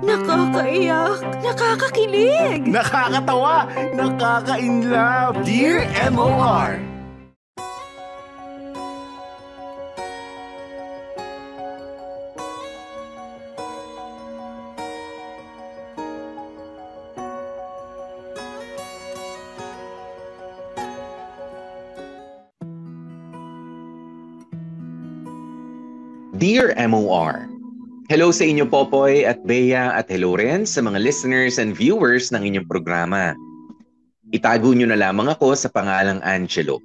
Nakakaiyak, nakakakilig, Nakakatawa, nakaka-inlove. Dear MOR. Dear MOR, hello sa inyo Popoy at Bea at hello rin sa mga listeners and viewers ng inyong programa. Itago nyo na lamang ako sa pangalang Angelo.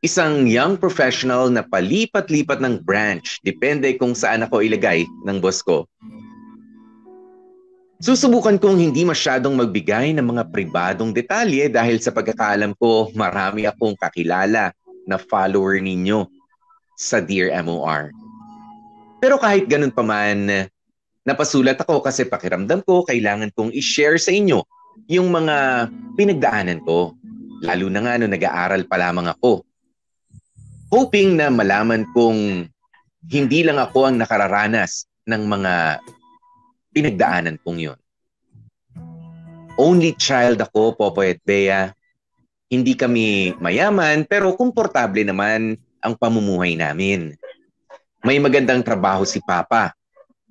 Isang young professional na palipat-lipat ng branch, depende kung saan ako ilagay ng boss ko. Susubukan kong hindi masyadong magbigay ng mga pribadong detalye dahil sa pagkakaalam ko marami akong kakilala na follower ninyo sa Dear MOR. Pero kahit ganun pa man, napasulat ako kasi pakiramdam ko kailangan kong i-share sa inyo yung mga pinagdaanan ko. Lalo na nga nung nag-aaral pa lamang ako. Hoping na malaman kong hindi lang ako ang nakararanas ng mga pinagdaanan kong yun. Only child ako, Popoy at Bea. Hindi kami mayaman pero komportable naman ang pamumuhay namin. May magandang trabaho si Papa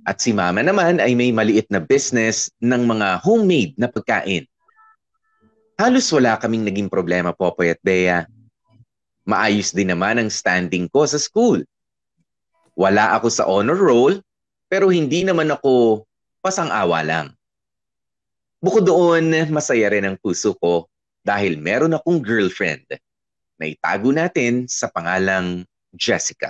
at si Mama naman ay may maliit na business ng mga homemade na pagkain. Halos wala kaming naging problema, Popoy at Bea. Maayos din naman ang standing ko sa school. Wala ako sa honor roll pero hindi naman ako pasang-awa lang. Bukod doon, masaya rin ang puso ko dahil meron akong girlfriend na itago natin sa pangalang Jessica.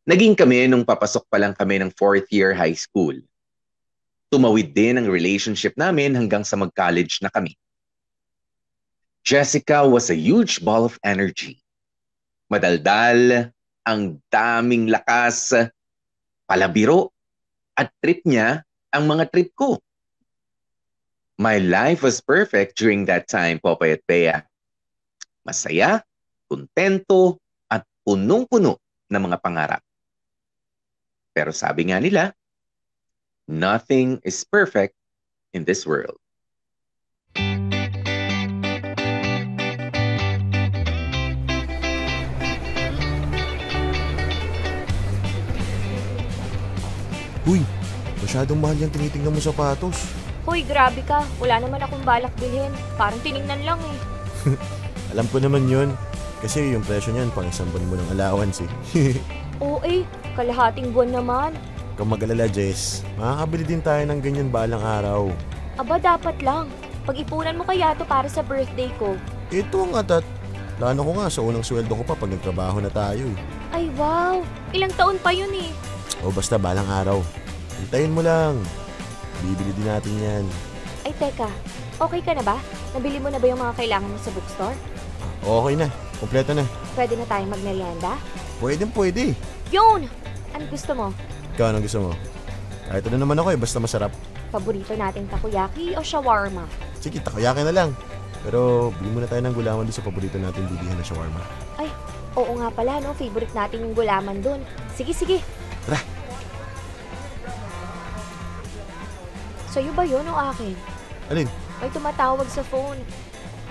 Naging kami nung papasok pa lang kami ng 4th year high school. Tumawid din ang relationship namin hanggang sa mag-college na kami. Jessica was a huge ball of energy. Madaldal, ang daming lakas, palabiro, at trip niya ang mga trip ko. My life was perfect during that time, Popoy at Bea. Masaya, kontento, at punong-puno ng mga pangarap. Pero sabi nga nila, nothing is perfect in this world. Uy, masyadong mahal yung tinitingnan mo sapatos. Hoy, grabe ka. Wala naman akong balak bilhin. Parang tiningnan lang eh. Alam ko naman yun. Kasi yung presyo niyan pang isang buwan mo ng allowance eh. Oo eh, kalahating buwan naman. Kung mag-alala, Jess, makakabili din tayo ng ganyan balang araw. Aba, dapat lang. Pag-ipunan mo kaya to para sa birthday ko. Ito ang atat. Plano ko nga sa unang sweldo ko pa pag nagtrabaho na tayo eh. Ay, wow. Ilang taon pa yun eh. O basta balang araw. Hintayin mo lang. Bibili din natin yan. Ay, teka. Okay ka na ba? Nabili mo na ba yung mga kailangan mo sa bookstore? Okay na. Kompleto na. Pwede na tayong magmerienda? Pwede. Yun! Ano gusto mo? Ikaw, anong gusto mo? Kahit ano naman ako eh, basta masarap. Paborito nating takoyaki o shawarma? Sige, takoyaki na lang. Pero bili muna tayo ng gulaman doon sa paborito natin bilihan na shawarma. Ay, oo nga pala, no? Favorite natin yung gulaman doon. Sige. Tara! Sa'yo ba yun o akin? Alin? May tumatawag sa phone.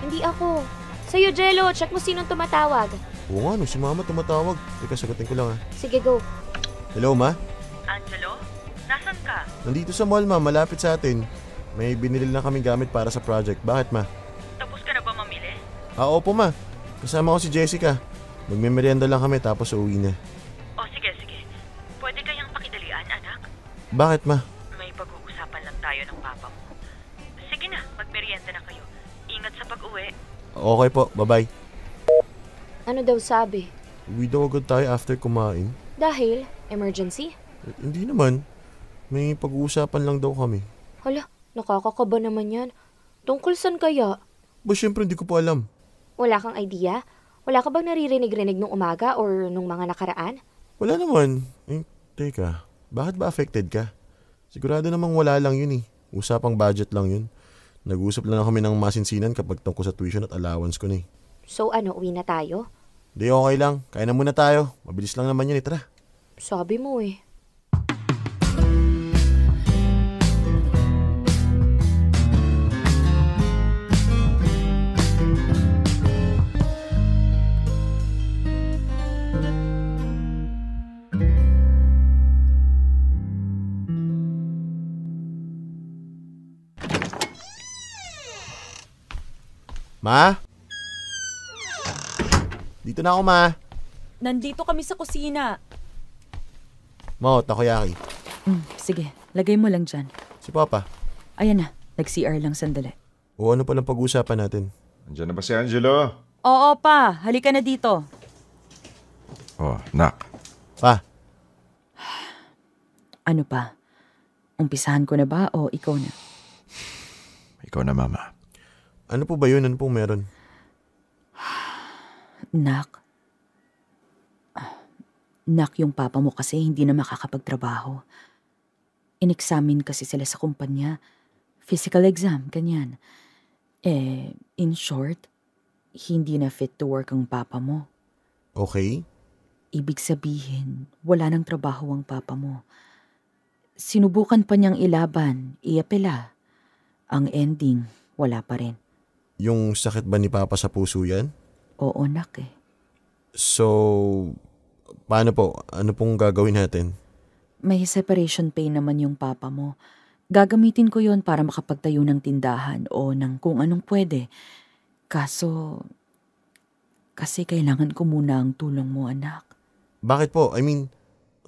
Hindi ako. Sa'yo, Jello. Check mo sinong tumatawag. Oo nga, no, si Mama tumatawag. Teka, sagutin ko lang Sige, go. Hello, Ma? Angelo, nasan ka? Nandito sa mall, Ma. Malapit sa atin. May binili lang kaming gamit para sa project. Bakit, Ma? Tapos ka na ba mamili? Opo, Ma. Kasama ko si Jessica. Magme-merienda lang kami tapos uuwi na. O sige. Pwede kayang pakidalian, anak? Bakit, Ma? May pag-uusapan lang tayo ng papa mo. Sige na, magmerienda na kayo. Ingat sa pag-uwi. Okay po, bye-bye. Ano daw sabi? Uwi daw agad tayo after kumain. Dahil? Emergency? Hindi naman. May pag-uusapan lang daw kami. Hala, nakakakaba naman yan. Tungkol saan kaya? Ba, syempre hindi ko pa alam. Wala kang idea? Wala ka bang naririnig-rinig nung umaga or nung mga nakaraan? Wala naman. Teka, bakit ba affected ka? Sigurado namang wala lang yun eh. Usapang budget lang yun. Nag-uusap lang kami ng masinsinan kapag tungkol sa tuition at allowance ko na eh. So ano, uwi na tayo? Di, okay lang. Kaya na muna tayo. Mabilis lang naman yan eh. Tara. Sabi mo eh. Ma? Dito na ako, Ma. Nandito kami sa kusina. Ma, takoyaki. Sige, lagay mo lang dyan. Si Papa. Ayan na, nag-CR lang sandali. O ano palang pag-uusapan natin? Andiyan na ba si Angelo? Oo pa, halika na dito. Oh, nak. Pa, Ano pa? Umpisahan ko na ba o ikaw na? Ikaw na, Mama. ano po ba yun? Ano pong meron? Nak. Nak, yung papa mo kasi hindi na makakapagtrabaho. In-examine kasi sila sa kumpanya. Physical exam, ganyan. In short, hindi na fit to work ang papa mo. Okay? Ibig sabihin, wala nang trabaho ang papa mo. Sinubukan pa niyang ilaban, iapela. Ang ending, wala pa rin. Yung sakit ba ni Papa sa puso yan? Oo, nak eh. So, paano po? Ano pong gagawin natin? May separation pain naman yung papa mo. Gagamitin ko yon para makapagtayo ng tindahan o ng kung anong pwede. Kasi kailangan ko muna ang tulong mo, anak. Bakit po? I mean,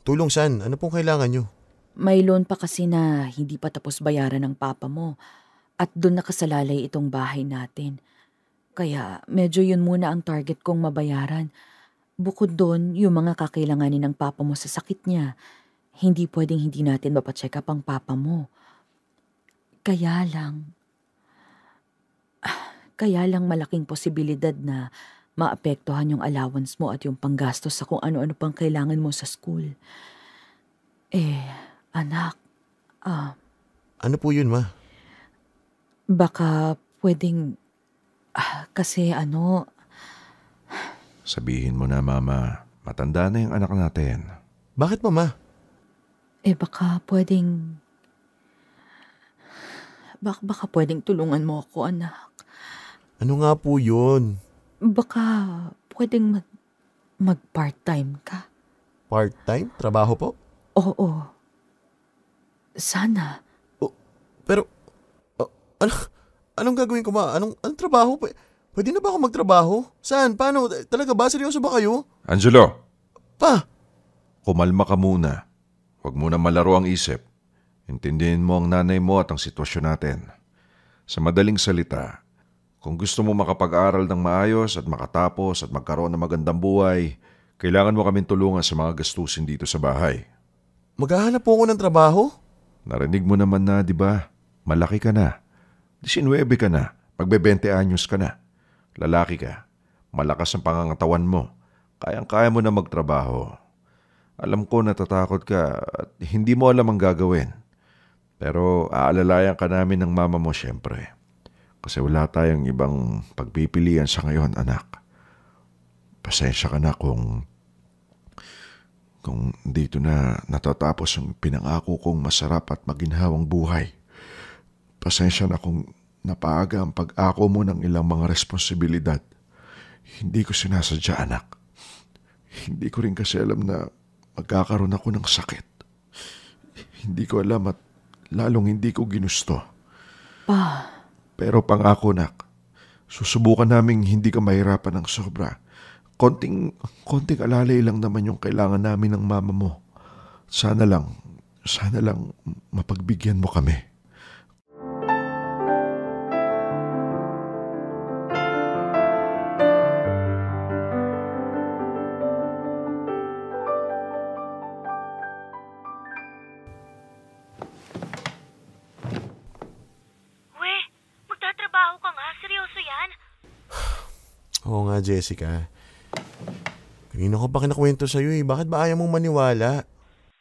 tulong saan? Ano pong kailangan nyo? May loan pa kasi na hindi pa tapos bayaran ng papa mo. At doon nakasalalay itong bahay natin. Kaya medyo yun muna ang target kong mabayaran. Bukod doon, yung mga kakailanganin ng papa mo sa sakit niya. Hindi pwedeng hindi natin mapacheck up ang papa mo. Kaya lang malaking posibilidad na maapektuhan yung allowance mo at yung panggastos sa kung ano-ano pang kailangan mo sa school. Anak, Ano po yun, Ma? baka pwedeng, kasi Sabihin mo na, Mama. Matanda na yung anak natin. Bakit, Mama? baka pwedeng tulungan mo ako, anak. Ano nga po yun? Baka pwedeng mag-part-time ka. Part-time? Trabaho po? Oo. Sana. Pero, anong gagawin ko, Ma? Anong trabaho? Pwede na ba ako magtrabaho? Saan? Paano? Talaga ba? Seryoso ba kayo? Angelo, Pa! kumalma ka muna. Huwag mo na malaro ang isip. Intindihin mo ang nanay mo at ang sitwasyon natin. Sa madaling salita, kung gusto mo makapag-aral ng maayos at makatapos at magkaroon ng magandang buhay, kailangan mo kaming tulungan sa mga gastusin dito sa bahay. Maghahanap po ako ng trabaho? Narinig mo naman na, di ba? Malaki ka na. 19 ka na. Magbe-20 anyos ka na. Lalaki ka. Malakas ang pangangatawan mo. Kayang-kaya mo na magtrabaho. Alam ko natatakot ka at hindi mo alam ang gagawin. Pero aalalayan ka namin ng mama mo siyempre. Kasi wala tayong ibang pagpipilian sa ngayon, anak. Pasensya ka na kung dito na natatapos ang pinangako kong masarap at maginhawang buhay. Pasensya na kung napaaga ang pag-ako mo ng ilang mga responsibilidad. Hindi ko sinasadya, anak. Hindi ko rin kasi alam na magkakaroon ako ng sakit. Hindi ko alam at lalong hindi ko ginusto. Pa. Pero pangako, nak, susubukan naming hindi ka mahirapan ng sobra. Konting alalay lang naman yung kailangan namin ng mama mo. Sana lang mapagbigyan mo kami. Magtatrabaho ka nga? Seryoso yan? Oo nga, Jessica. Kanina ko pa kinakwento sa'yo eh. Bakit ba ayaw mong maniwala?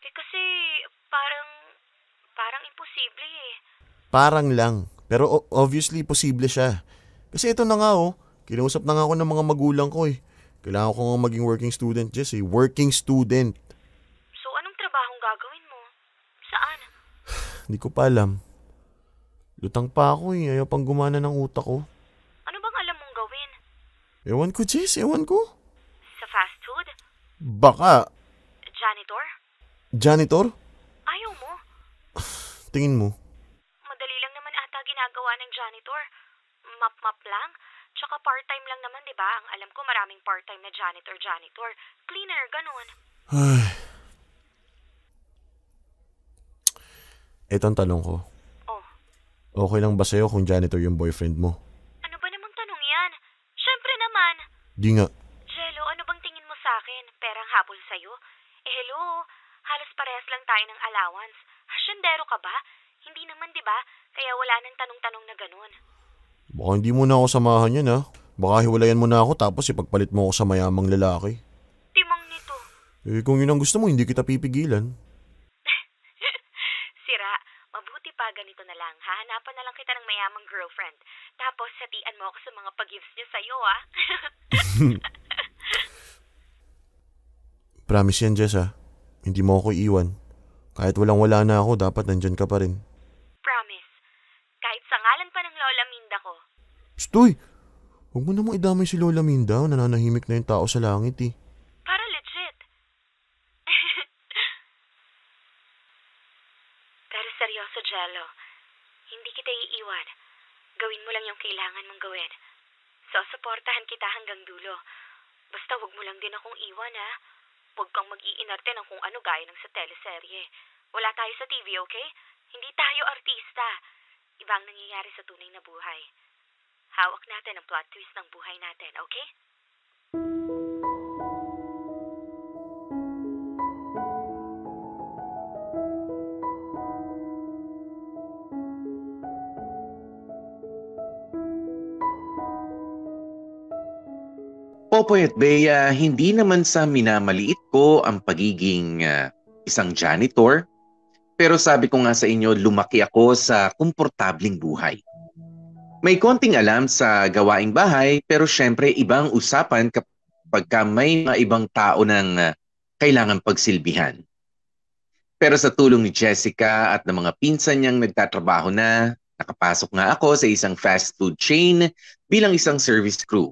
Kasi parang imposible eh. Parang lang. Pero obviously, posible siya. Kasi ito na nga kinausap na nga ako ng mga magulang ko eh. Kailangan ko nga maging working student, Jess eh. Working student. So anong trabahong gagawin mo? Saan? Hindi ko pa alam. Lutang pa ako eh. Ayaw pang gumana ng utak ko. Ano bang alam mong gawin? Ewan ko, Jess. Ewan ko. Sa fast food? Baka. Janitor? Janitor? Ayaw mo? Tingin mo. Madali lang naman ata ginagawa ng janitor. Map-map lang. Tsaka part-time lang naman, di ba? Ang alam ko maraming part-time na janitor, cleaner, ganun. Ay. Ito ang tanong ko. Oh, Okay lang ba sa'yo kung janitor yung boyfriend mo? ano ba namang tanong yan? Syempre naman. Di nga. Jello, ano bang tingin mo sa akin? Perang habol sa'yo? Hello, halos parehas lang tayo ng allowance. Hasyendero ka ba? Hindi naman, di ba? Kaya wala nang tanong-tanong na ganun. Baka hindi mo na ako samahan yan ha. Baka hiwalayan mo na ako tapos ipagpalit mo ako sa mayamang lalaki. Timang nito. Kung yun ang gusto mo, hindi kita pipigilan. Sira, mabuti pa ganito na lang. Hahanapan na lang kita ng mayamang girlfriend. Tapos hatian mo ako sa mga pag-gifts niya sa'yo, ah. Promise yan, Jess ha. Hindi mo ako iiwan. Kahit walang-wala na ako, dapat nandyan ka pa rin. Promise. Kahit sa ngalan pa ng Lola Minda ko. Stoy! Huwag mo namang idamay si Lola Minda. Nananahimik na yung tao sa langit eh. Para legit. Pero seryoso, Jello. Hindi kita iiwan. Gawin mo lang yung kailangan mong gawin. Susuportahan kita hanggang dulo. Basta huwag mo lang din akong iwan, ha? Huwag kang mag-iinarte ng kung ano gaya ng sa teleserye. Wala tayo sa TV, okay? Hindi tayo artista. Ibang nangyayari sa tunay na buhay. Hawak natin ang plot twist ng buhay natin, okay? Popoy at Bea, hindi naman sa minamaliit ko ang pagiging isang janitor, pero sabi ko nga sa inyo, lumaki ako sa komportabling buhay. May konting alam sa gawaing bahay, pero syempre ibang usapan kapag may mga ibang tao ng kailangan pagsilbihan. Pero sa tulong ni Jessica at ng mga pinsan niyang nagtatrabaho na, nakapasok nga ako sa isang fast food chain bilang isang service crew.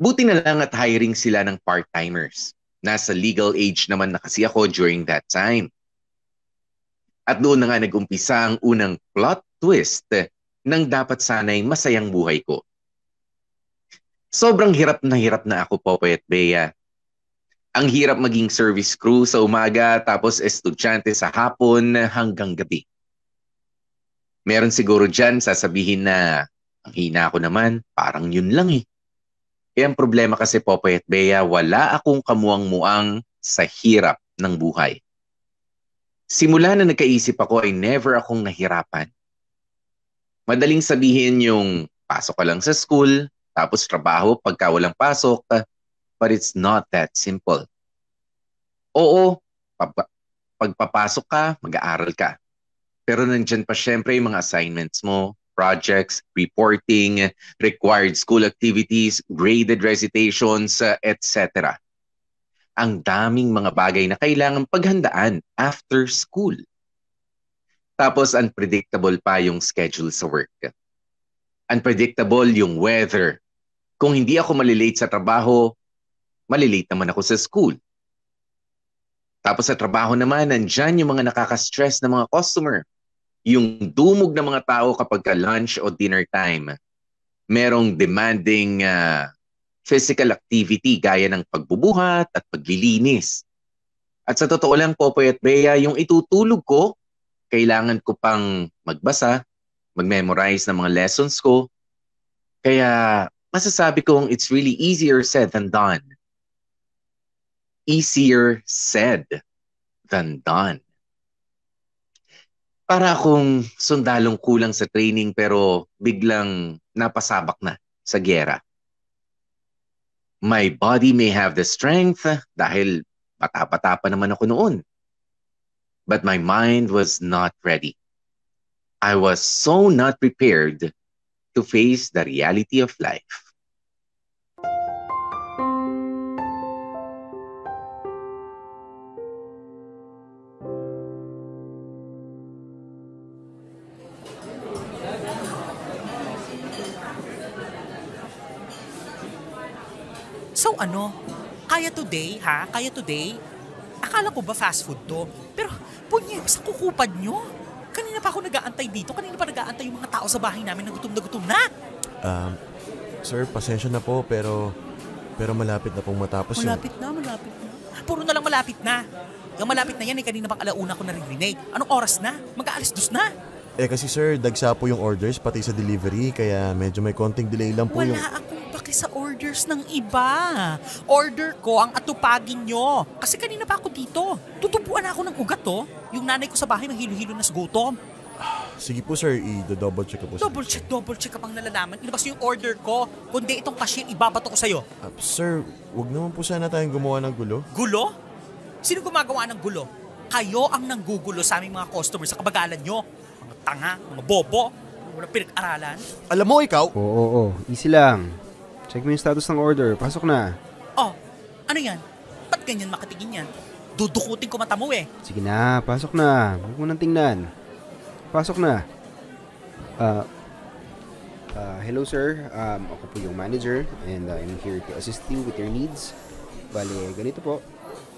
Buti na lang at hiring sila ng part-timers. Nasa legal age naman na kasi ako during that time. At doon na nga nag-umpisa ang unang plot twist ng dapat sanay masayang buhay ko. Sobrang hirap na ako, Popoy at Bea. Ang hirap maging service crew sa umaga tapos estudyante sa hapon hanggang gabi. Meron siguro dyan sasabihin na ang hina ko naman, parang yun lang eh. Ang problema kasi, Popoy at Bea, wala akong kamuang-muang sa hirap ng buhay. Simula na nagkaisip ako ay never akong nahirapan. Madaling sabihin yung pasok ka lang sa school, tapos trabaho pagka walang pasok, but it's not that simple. Oo, pagpapasok ka, mag-aaral ka. Pero nandyan pa syempre yung mga assignments mo, projects, reporting, required school activities, graded recitations, etc. Ang daming mga bagay na kailangang paghandaan after school. Tapos unpredictable pa yung schedule sa work. Unpredictable yung weather. Kung hindi ako malilate sa trabaho, malilate naman ako sa school. Tapos sa trabaho naman, nandyan yung mga nakaka-stress na mga customer. Yung dumog ng mga tao kapag lunch o dinner time. Merong demanding physical activity gaya ng pagbubuhat at paglilinis. At sa totoo lang, Popoy at Bea, yung itutulog ko, kailangan ko pang magbasa, mag-memorize ng mga lessons ko. Kaya masasabi kong it's really easier said than done. Easier said than done. Para akong sundalong kulang sa training pero biglang napasabak na sa giyera. My body may have the strength dahil bata-bata pa naman ako noon. But my mind was not ready. I was so not prepared to face the reality of life. So ano? Kaya today, ha? Kaya today? Akala ko ba fast food to? Pero, punye, sa kukupad nyo? Kanina pa ako nag-aantay dito. Kanina pa nag-aantay yung mga tao sa bahay namin na gutom na. Sir, pasensya na po pero malapit na pong matapos Malapit na. Puro na lang malapit na. Yung malapit na yan kanina pang alauna ko naririnig. Anong oras na? Mag-aalis dos na. Kasi sir, dagsa po yung orders pati sa delivery kaya medyo may konting delay lang po Wala akong paki sa orders ng iba. Order ko ang atupagin nyo. Kasi kanina pa ako dito. Tutubuan ako ng ugat Yung nanay ko sa bahay ng hilo-hilo na sa gutom. Sige po sir, i-double check ko po. Double check ka pang nalalaman. Ilabas yung order ko. Kundi itong cashier, ibabato ko sa'yo. Sir, wag naman po sana tayong gumawa ng gulo. Gulo? Sino gumagawa ng gulo? Kayo ang nanggugulo sa aming mga customers sa kabagalan nyo. Mga tanga, mga bobo, walang pinag-aralan. Alam mo ikaw? Oo. Easy lang. Check mo yung status ng order. Pasok na. Oh, ano yan? Ba't ganyan makatingin yan? Dudukutin ko mata mo Sige na, pasok na. Huwag mo nang tingnan. Pasok na. Hello sir. Ako po yung manager and I'm here to assist you with your needs. Bale, ganito po.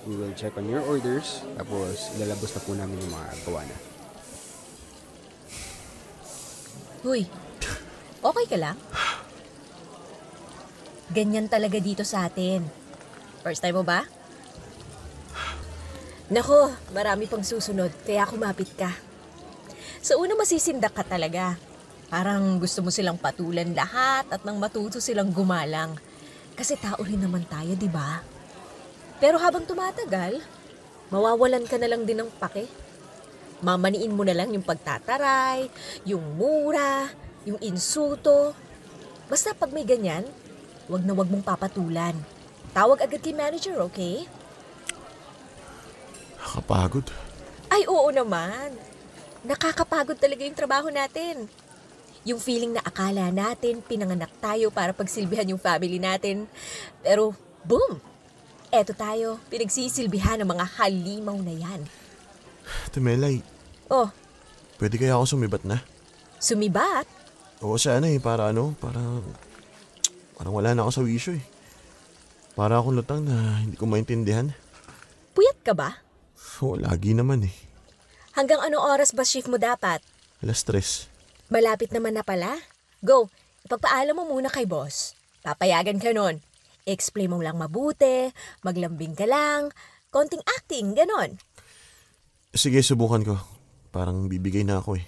We will check on your orders. Tapos, ilalabas na po namin yung mga gawa na. Huy, okay ka lang? Ganyan talaga dito sa atin. First time mo ba? Nako, marami pang susunod, kaya kumapit ka. Sa una masisindak ka talaga. Parang gusto mo silang patulan lahat at nang matuto silang gumalang. Kasi tao rin naman tayo, di ba? Pero habang tumatagal, mawawalan ka na lang din ng pake. Mamaniin mo na lang yung pagtataray, yung mura, yung insulto. Basta pag may ganyan, wag na wag mong papatulan. Tawag agad kay manager, okay? Nakakapagod. Ay, oo naman. Nakakapagod talaga yung trabaho natin. Yung feeling na akala natin, pinanganak tayo para pagsilbihan yung family natin. Pero, boom! Eto tayo, pinagsisilbihan ng mga halimaw na yan. Temelay. Oh. Pwede kaya ako sumibat na? Sumibat? Oo, sana parang wala na ako sa wisyo Para akong lutang na hindi ko maintindihan. Puyat ka ba? Oo, lagi naman Hanggang anong oras ba shift mo dapat? 3:00. Malapit naman na pala. Go, ipagpaalam mo muna kay boss. Papayagan ka nun. Explain mo lang mabuti, maglambing ka lang, konting acting, ganon. Sige, subukan ko. Parang bibigay na ako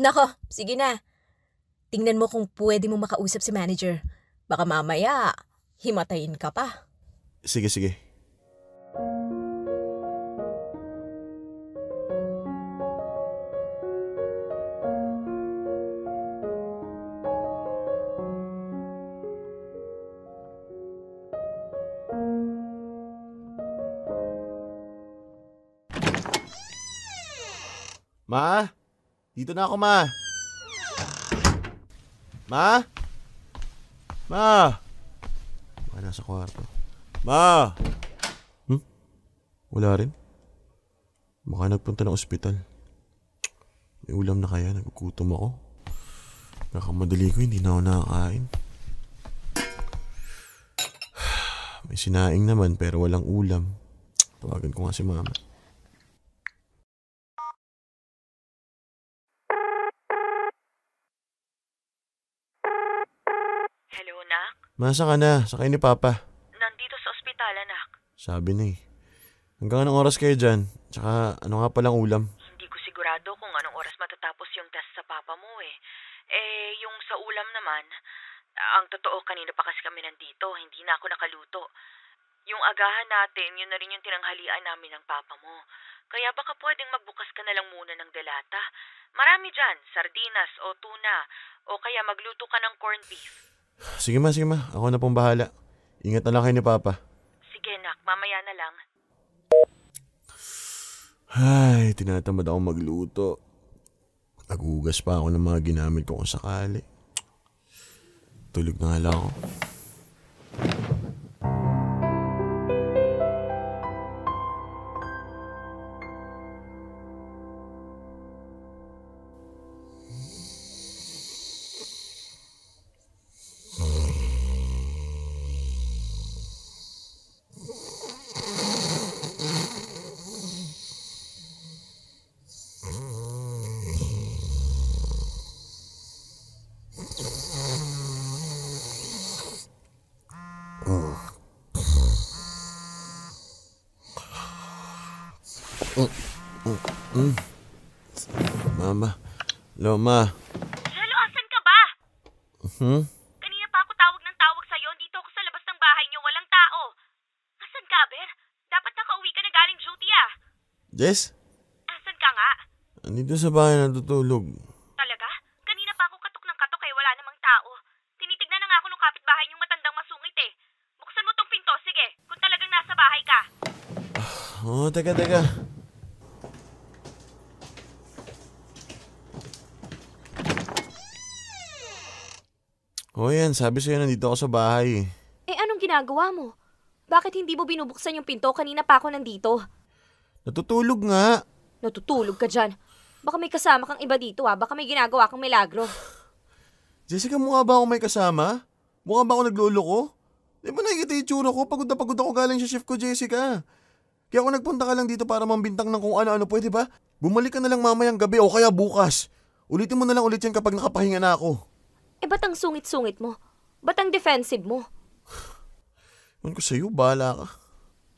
Nako, sige na. Tingnan mo kung pwede mo makausap si manager. Baka mamaya, himatayin ka pa. Sige. Ma? Dito na ako, Ma. Ma? Ma? Baka nasa kwarto. Ma? Wala rin? Baka nagpunta ng ospital. May ulam na kaya? Nagugutom ako. Nakamadali ko, hindi na ako nakakain. May sinaing naman pero walang ulam. Tawagan ko nga si Mama. Hello, Nak? Masa ka na? Sakay ni Papa. Nandito sa ospital, anak. Sabi na Hanggang anong oras kayo dyan? Tsaka ano nga palang ulam? Hindi ko sigurado kung anong oras matatapos yung test sa papa mo yung sa ulam naman, ang totoo kanina pa kasi kami nandito, hindi na ako nakaluto. Yung agahan natin, yun na rin yung tinanghalian namin ng papa mo. Kaya baka pwedeng magbukas ka na lang muna ng delata. Marami dyan, sardinas o tuna, o kaya magluto ka ng corned beef. Sige ma. Ako na pong bahala. Ingat na lang kayo ni Papa. Sige, Nak. Mamaya na lang. Ay, tinatamad ako magluto. Naghugas pa ako ng mga ginamit ko kung sakali. Tulog na nga lang ako. Mama. Loma. Jello, asan ka ba? Kanina pa ako tawag ng tawag sa'yo. Dito ako sa labas ng bahay niyo. Walang tao. Asan ka, Aber? Dapat nakauwi ka na galing duty ah. Jess? Asan ka nga? Andito sa bahay natutulog. Talaga? Kanina pa ako katok ng katok eh. Wala namang tao. Tinitignan na nga ako ng kapitbahay niyong matandang masungit eh. Buksan mo tong pinto, sige. Kung talagang nasa bahay ka. Teka. Yan. Sabi sa'yo nandito ako sa bahay. Anong ginagawa mo? Bakit hindi mo binubuksan yung pinto? Kanina pa ako nandito. Natutulog nga. Natutulog ka dyan. Baka may kasama kang iba dito Baka may ginagawa kang milagro. Jessica, mukha ba ako may kasama? Mukha ba ako nagluloko? Di ba nakikita yung tsura ko? Pagod na pagod ako galing sa shift ko, Jessica. Kaya ako nagpunta ka lang dito para mambintang ng kung ano-ano, pwede ba? Bumalik ka na lang mamayang gabi o kaya bukas. Ulitin mo na lang ulit yan kapag nakapahinga na ako. Ba't ang sungit-sungit mo? Ba't ang defensive mo? Ewan ko sa'yo, bahala ka.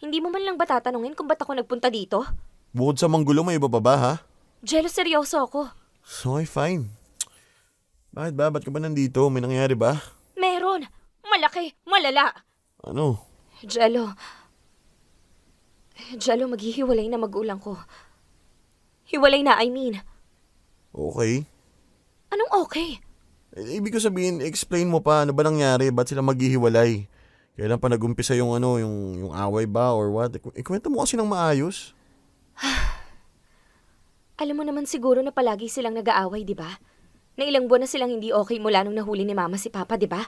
Hindi mo man lang ba tatanungin kung ba't ako nagpunta dito? Bukod sa manggulo, may iba pa ba, ha? Jello, seryoso ako. Okay, fine. Bakit ba? Ba't ka ba nandito? May nangyari ba? Meron. Malaki. Malala. Ano? Jello, maghihiwalay na magulang ko. Hiwalay na, I mean. Okay. Anong okay? Ibig ko sabihin, explain mo pa, ano ba nangyari? Ba't sila maghihiwalay? Kailan pa nag-umpisa yung yung away ba or what? Ikwento mo kasi ng maayos. Alam mo naman siguro na palagi silang nag-aaway, di ba? Na ilang buwan na silang hindi okay mula nung nahuli ni Mama si Papa, di ba?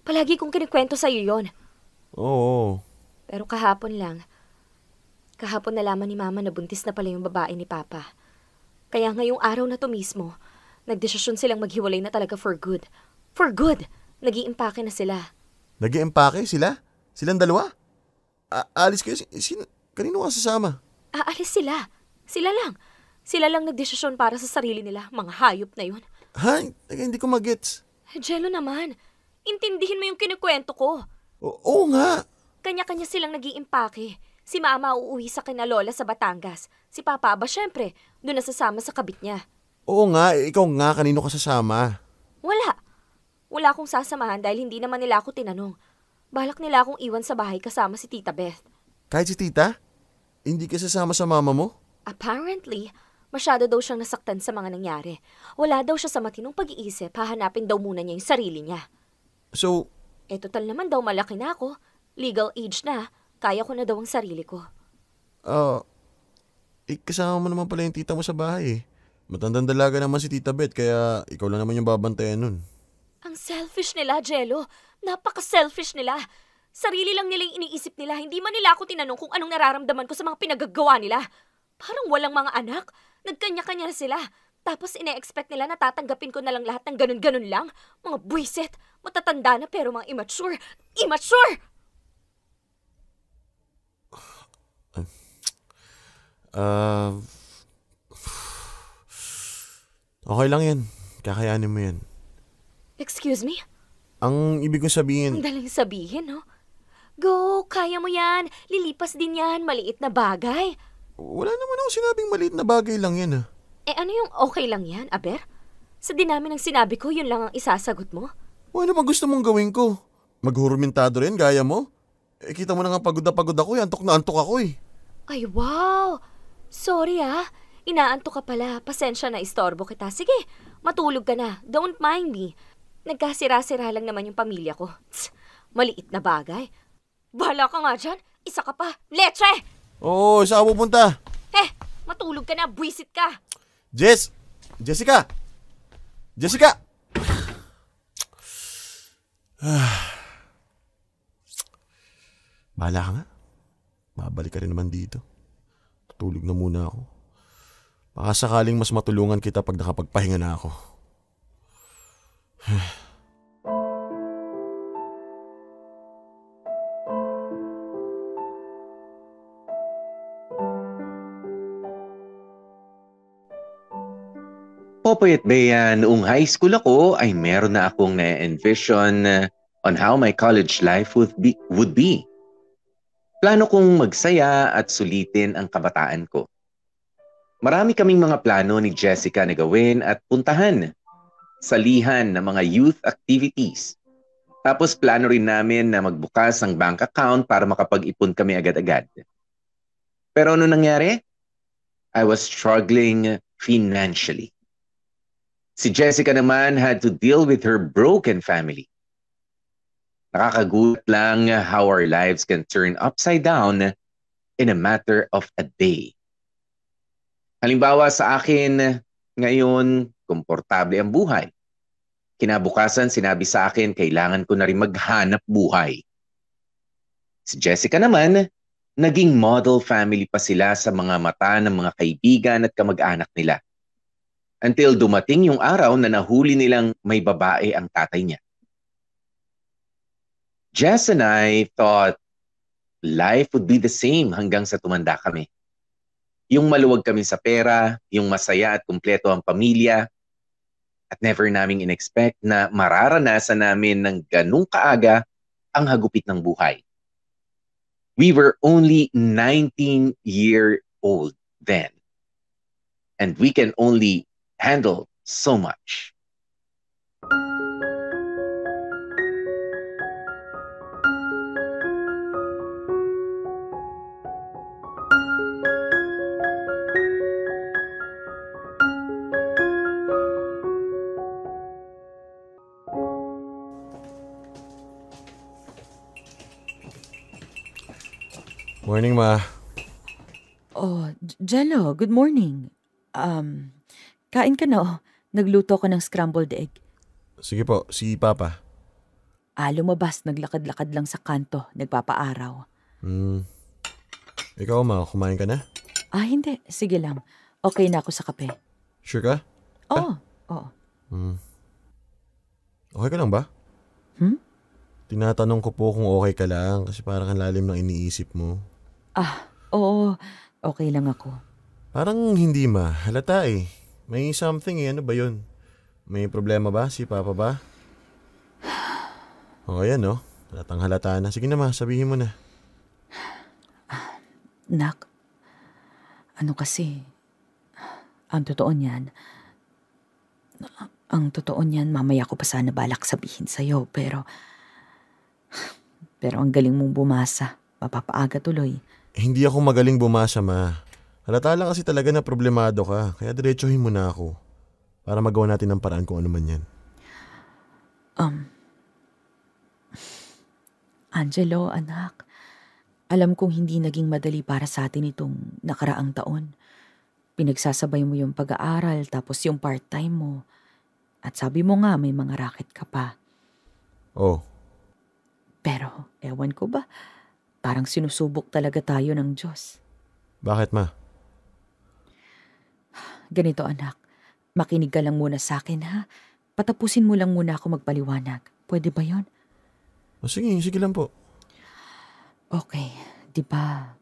Palagi kong kinikwento sa'yo yon. Oo. Pero kahapon nalaman ni Mama na buntis na pala yung babae ni Papa. Kaya ngayong araw na to mismo, nagdesisyon silang maghiwalay na talaga for good. For good! Nag-iimpake na sila. Nag-iimpake sila? Silang dalawa? Alis kayo? Kanino ka sasama? Aalis sila. Sila lang. Sila lang nagdesisyon para sa sarili nila. Mga hayop na yun. Ha? Hindi ko magets. Jello naman. Intindihin mo yung kinikwento ko. Oo nga. Kanya-kanya silang nag-iimpake. Si Mama uuwi sa kina Lola sa Batangas. Si Papa ba syempre, doon nasasama sa kabit niya. Oo nga, ikaw nga, kanino ka sasama? Wala. Wala akong sasamahan dahil hindi naman nila ako tinanong. Balak nila akong iwan sa bahay kasama si Tita Beth. Kahit si Tita? Hindi ka sasama sa mama mo? Apparently, masyado daw siyang nasaktan sa mga nangyari. Wala daw siya sa matinong pag-iisip, hahanapin daw muna niya yung sarili niya. So? Total naman daw malaki na ako. Legal age na. Kaya ko na daw ang sarili ko. Kasama mo naman pala yung tita mo sa bahay eh. Matandang dalaga naman si Tita Beth, kaya ikaw lang naman yung babantayan nun. Ang selfish nila, Jello. Napaka-selfish nila. Sarili lang nila yung iniisip nila. Hindi man nila ako tinanong kung anong nararamdaman ko sa mga pinagagawa nila. Parang walang mga anak. Nagkanya-kanya na sila. Tapos ine-expect nila na tatanggapin ko na lang lahat ng ganun-ganun lang. Mga buwisit. Matatanda na pero mga immature. Immature! Okay lang yan. Kakayanin mo yan. Excuse me? Ang ibig kong sabihin... Ang daling sabihin, no? Go, kaya mo yan. Lilipas din yan. Maliit na bagay. Wala naman ako sinabing maliit na bagay lang yan, ha? Ano yung okay lang yan, Aber? Sa dinami ng sinabi ko, yun lang ang isasagot mo? Ano ba gusto mong gawin ko? Maghurumentado rin, gaya mo? Kita mo na nga pagod ako, antok na antok ako eh. Ay, wow! Sorry inaantok ka pala. Pasensya na istorbo kita. Sige, matulog ka na. Don't mind me. Nagkasira-sira lang naman yung pamilya ko. Tsk, maliit na bagay. Bahala ka nga dyan. Isa ka pa. Leche! Oo, saan ka pupunta? Matulog ka na. Buwisit ka. Jessica! Bahala ka nga. Mabalik ka rin naman dito. Tutulog na muna ako. Baka sakaling mas matulungan kita pag nakapagpahinga na ako. Popoy at Bea, noong high school ako ay meron na akong na-envision on how my college life would be. Plano kong magsaya at sulitin ang kabataan ko. Marami kaming mga plano ni Jessica na gawin at puntahan. Salihan ng mga youth activities. Tapos plano rin namin na magbukas ng bank account para makapag-ipon kami agad-agad. Pero ano nangyari? I was struggling financially. Si Jessica naman had to deal with her broken family. Nakakagulat lang how our lives can turn upside down in a matter of a day. Halimbawa sa akin, ngayon, komportable ang buhay. Kinabukasan, sinabi sa akin, kailangan ko na rin maghanap buhay. Si Jessica naman, naging model family pa sila sa mga mata ng mga kaibigan at kamag-anak nila. Until dumating yung araw na nahuli nilang may babae ang tatay niya. Jess and I thought life would be the same hanggang sa tumanda kami. Yung maluwag kami sa pera, yung masaya at kumpleto ang pamilya, at never naming in-expect na mararanasan namin ng ganung kaaga ang hagupit ng buhay. We were only 19-year-old then. And we can only handle so much. Morning, Ma. Oh, Jello, good morning. Kain ka na oh. Nagluto ko ng scrambled egg. Sige po, si Papa. Lumabas, naglakad-lakad lang sa kanto, nagpapaaraw. Ikaw, Ma, kumain ka na? Hindi. Sige lang. Okay na ako sa kape. Sure ka? Oo. Okay ka lang ba? Tinatanong ko po kung okay ka lang kasi parang ang lalim ng iniisip mo. Oo. Okay lang ako. Parang hindi, Ma. Halata eh. May something eh. Ano ba yun? May problema ba? Si Papa ba? Yan no. Halatang halata na. Sige na, Ma. Sabihin mo na. Nak, ano kasi, ang totoo niyan, mamaya ko pa sana balak sabihin sa'yo, pero ang galing mong bumasa, mapapaaga tuloy. Hindi ako magaling bumasa, Ma. Halata lang kasi talaga na problemado ka, kaya diretsuhin mo na ako para magawa natin ng paraan kung ano man yan. Angelo, anak, alam kong hindi naging madali para sa atin itong nakaraang taon. Pinagsasabay mo yung pag-aaral tapos yung part-time mo. At sabi mo nga may mga racket ka pa. Oh. Pero ewan ko ba, parang sinusubok talaga tayo ng Diyos. Bakit, Ma? Ganito anak, makinig ka lang muna sa akin ha. Patapusin mo lang muna ako magpaliwanag. Pwede ba yon? Sige lang po. Okay, di ba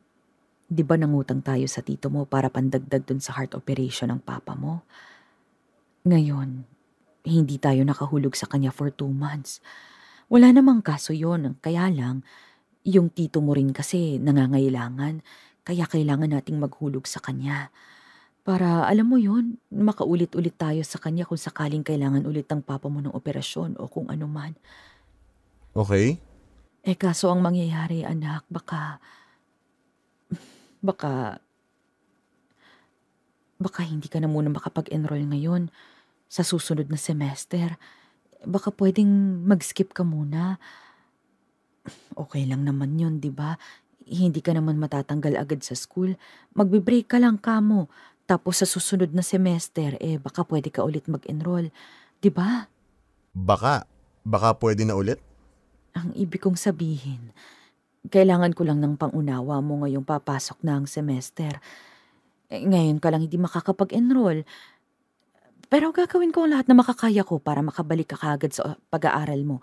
nangutang tayo sa tito mo para pandagdag dun sa heart operation ng papa mo? Ngayon, hindi tayo nakahulog sa kanya for 2 months. Wala namang kaso yon, kaya lang, yung tito mo rin kasi nangangailangan, kaya kailangan nating maghulog sa kanya. Para, alam mo yon, makaulit-ulit tayo sa kanya kung sakaling kailangan ulit ng papa mo ng operasyon o kung ano man. Okay. Kaso ang mangyayari, anak, baka hindi ka na muna makapag-enroll ngayon sa susunod na semester. Baka pwedeng mag-skip ka muna. Okay lang naman yun, di ba? Hindi ka naman matatanggal agad sa school. Magbe-break ka lang kamo. Tapos sa susunod na semester, baka pwede ka ulit mag-enroll. Di ba? Baka pwede na ulit? Ang ibig kong sabihin, kailangan ko lang ng pangunawa mo ngayong papasok na ang semester. Ngayon ka lang hindi makakapag-enroll. Pero gagawin ko ang lahat na makakaya ko para makabalik ka kagad sa pag-aaral mo.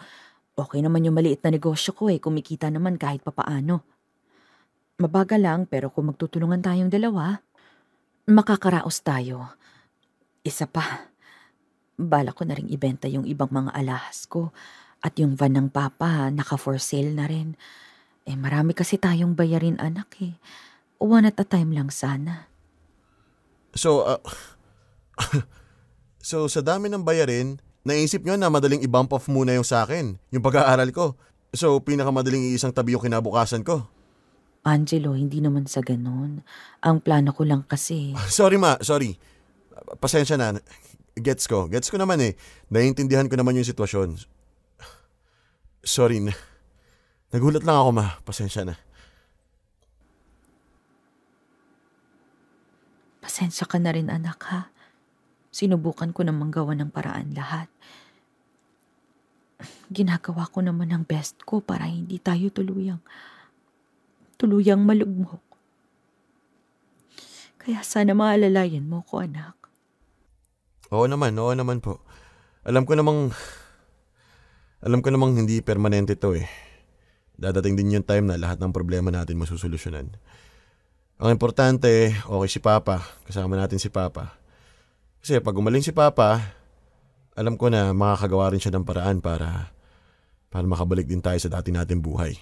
Okay naman yung maliit na negosyo ko kumikita naman kahit papaano. Mabagal lang pero kung magtutulungan tayong dalawa, makakaraos tayo. Isa pa, bala ko na ring ibenta yung ibang mga alahas ko. At yung van ng papa, naka-for sale na rin. Marami kasi tayong bayarin, anak. One at a time lang sana. So, so sa dami ng bayarin, naisip nyo na madaling i-bump off muna yung sa akin, yung pag-aaral ko. So, pinakamadaling iisang tabi yung kinabukasan ko. Angelo, hindi naman sa ganun. Ang plano ko lang kasi... Sorry ma, sorry. Pasensya na. Gets ko naman eh. Naiintindihan ko naman yung sitwasyon. Sorry na. Nagulat lang ako ma, pasensya na. Pasensya ka na rin anak ha. Sinubukan ko namang gawa ng paraan lahat. Ginagawa ko naman ang best ko para hindi tayo tuluyang malugmok. Kaya sana maalalayan mo ko, anak. Oo naman po. Alam ko namang hindi permanente to eh. Dadating din yung time na lahat ng problema natin masusolusyonan. Ang importante, okay si Papa. Kasama natin si Papa. Kasi pag umaling si Papa, alam ko na makakagawa rin siya ng paraan para makabalik din tayo sa dati nating buhay.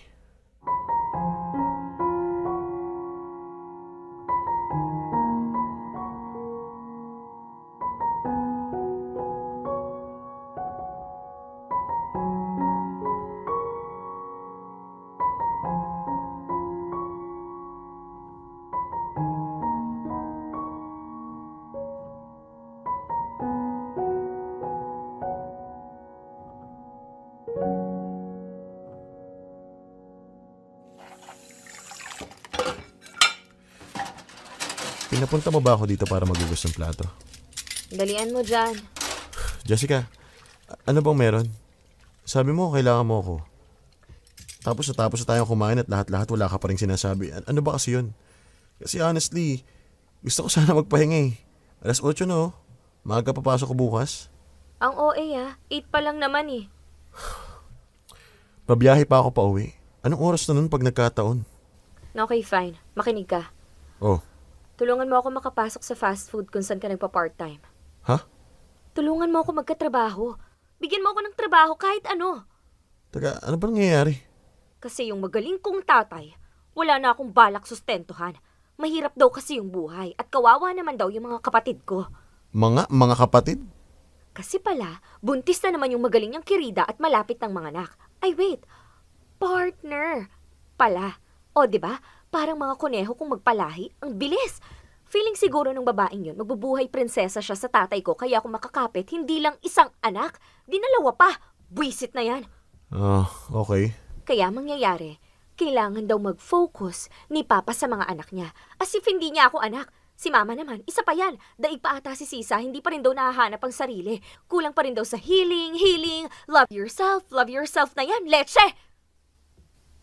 Pinapunta mo ba ako dito para magugos ng plato? Dalian mo dyan. Jessica, ano bang meron? Sabi mo, kailangan mo ako. Tapos na tayong kumain at lahat-lahat wala ka pa rin sinasabi. Ano ba kasi yun? Kasi honestly, gusto ko sana magpahinga eh. 8:00 na oh. Maaga papasok ko bukas. Ang OA 8 pa lang naman eh. Pabiyahe pa ako pa uwi. Anong oras na nun pag nagkataon? Okay, fine. Makinig ka. Oh. Tulungan mo ako makapasok sa fast food kung saan ka nagpa-part-time. Ha? Tulungan mo ako magkatrabaho. Bigyan mo ako ng trabaho kahit ano. Teka, ano ba nangyayari? Kasi yung magaling kong tatay, wala na akong balak sustentuhan. Mahirap daw kasi yung buhay at kawawa naman daw yung mga kapatid ko. Mga kapatid? Kasi pala, buntis na naman yung magaling niyang kirida at malapit ng mga anak. Ay wait, partner pala. O diba? Parang mga kuneho kung magpalahi, ang bilis. Feeling siguro ng babaeng yun, magbubuhay prinsesa siya sa tatay ko kaya ako makakapit, hindi lang isang anak, dinalawa pa. Buisit na yan. Okay. Kaya mangyayari, kailangan daw mag-focus ni Papa sa mga anak niya. As if hindi niya ako anak. Si Mama naman, isa pa yan. Daig pa ata si Sisa, hindi pa rin daw nahahanap ang sarili. Kulang pa rin daw sa healing, love yourself na yan, leche!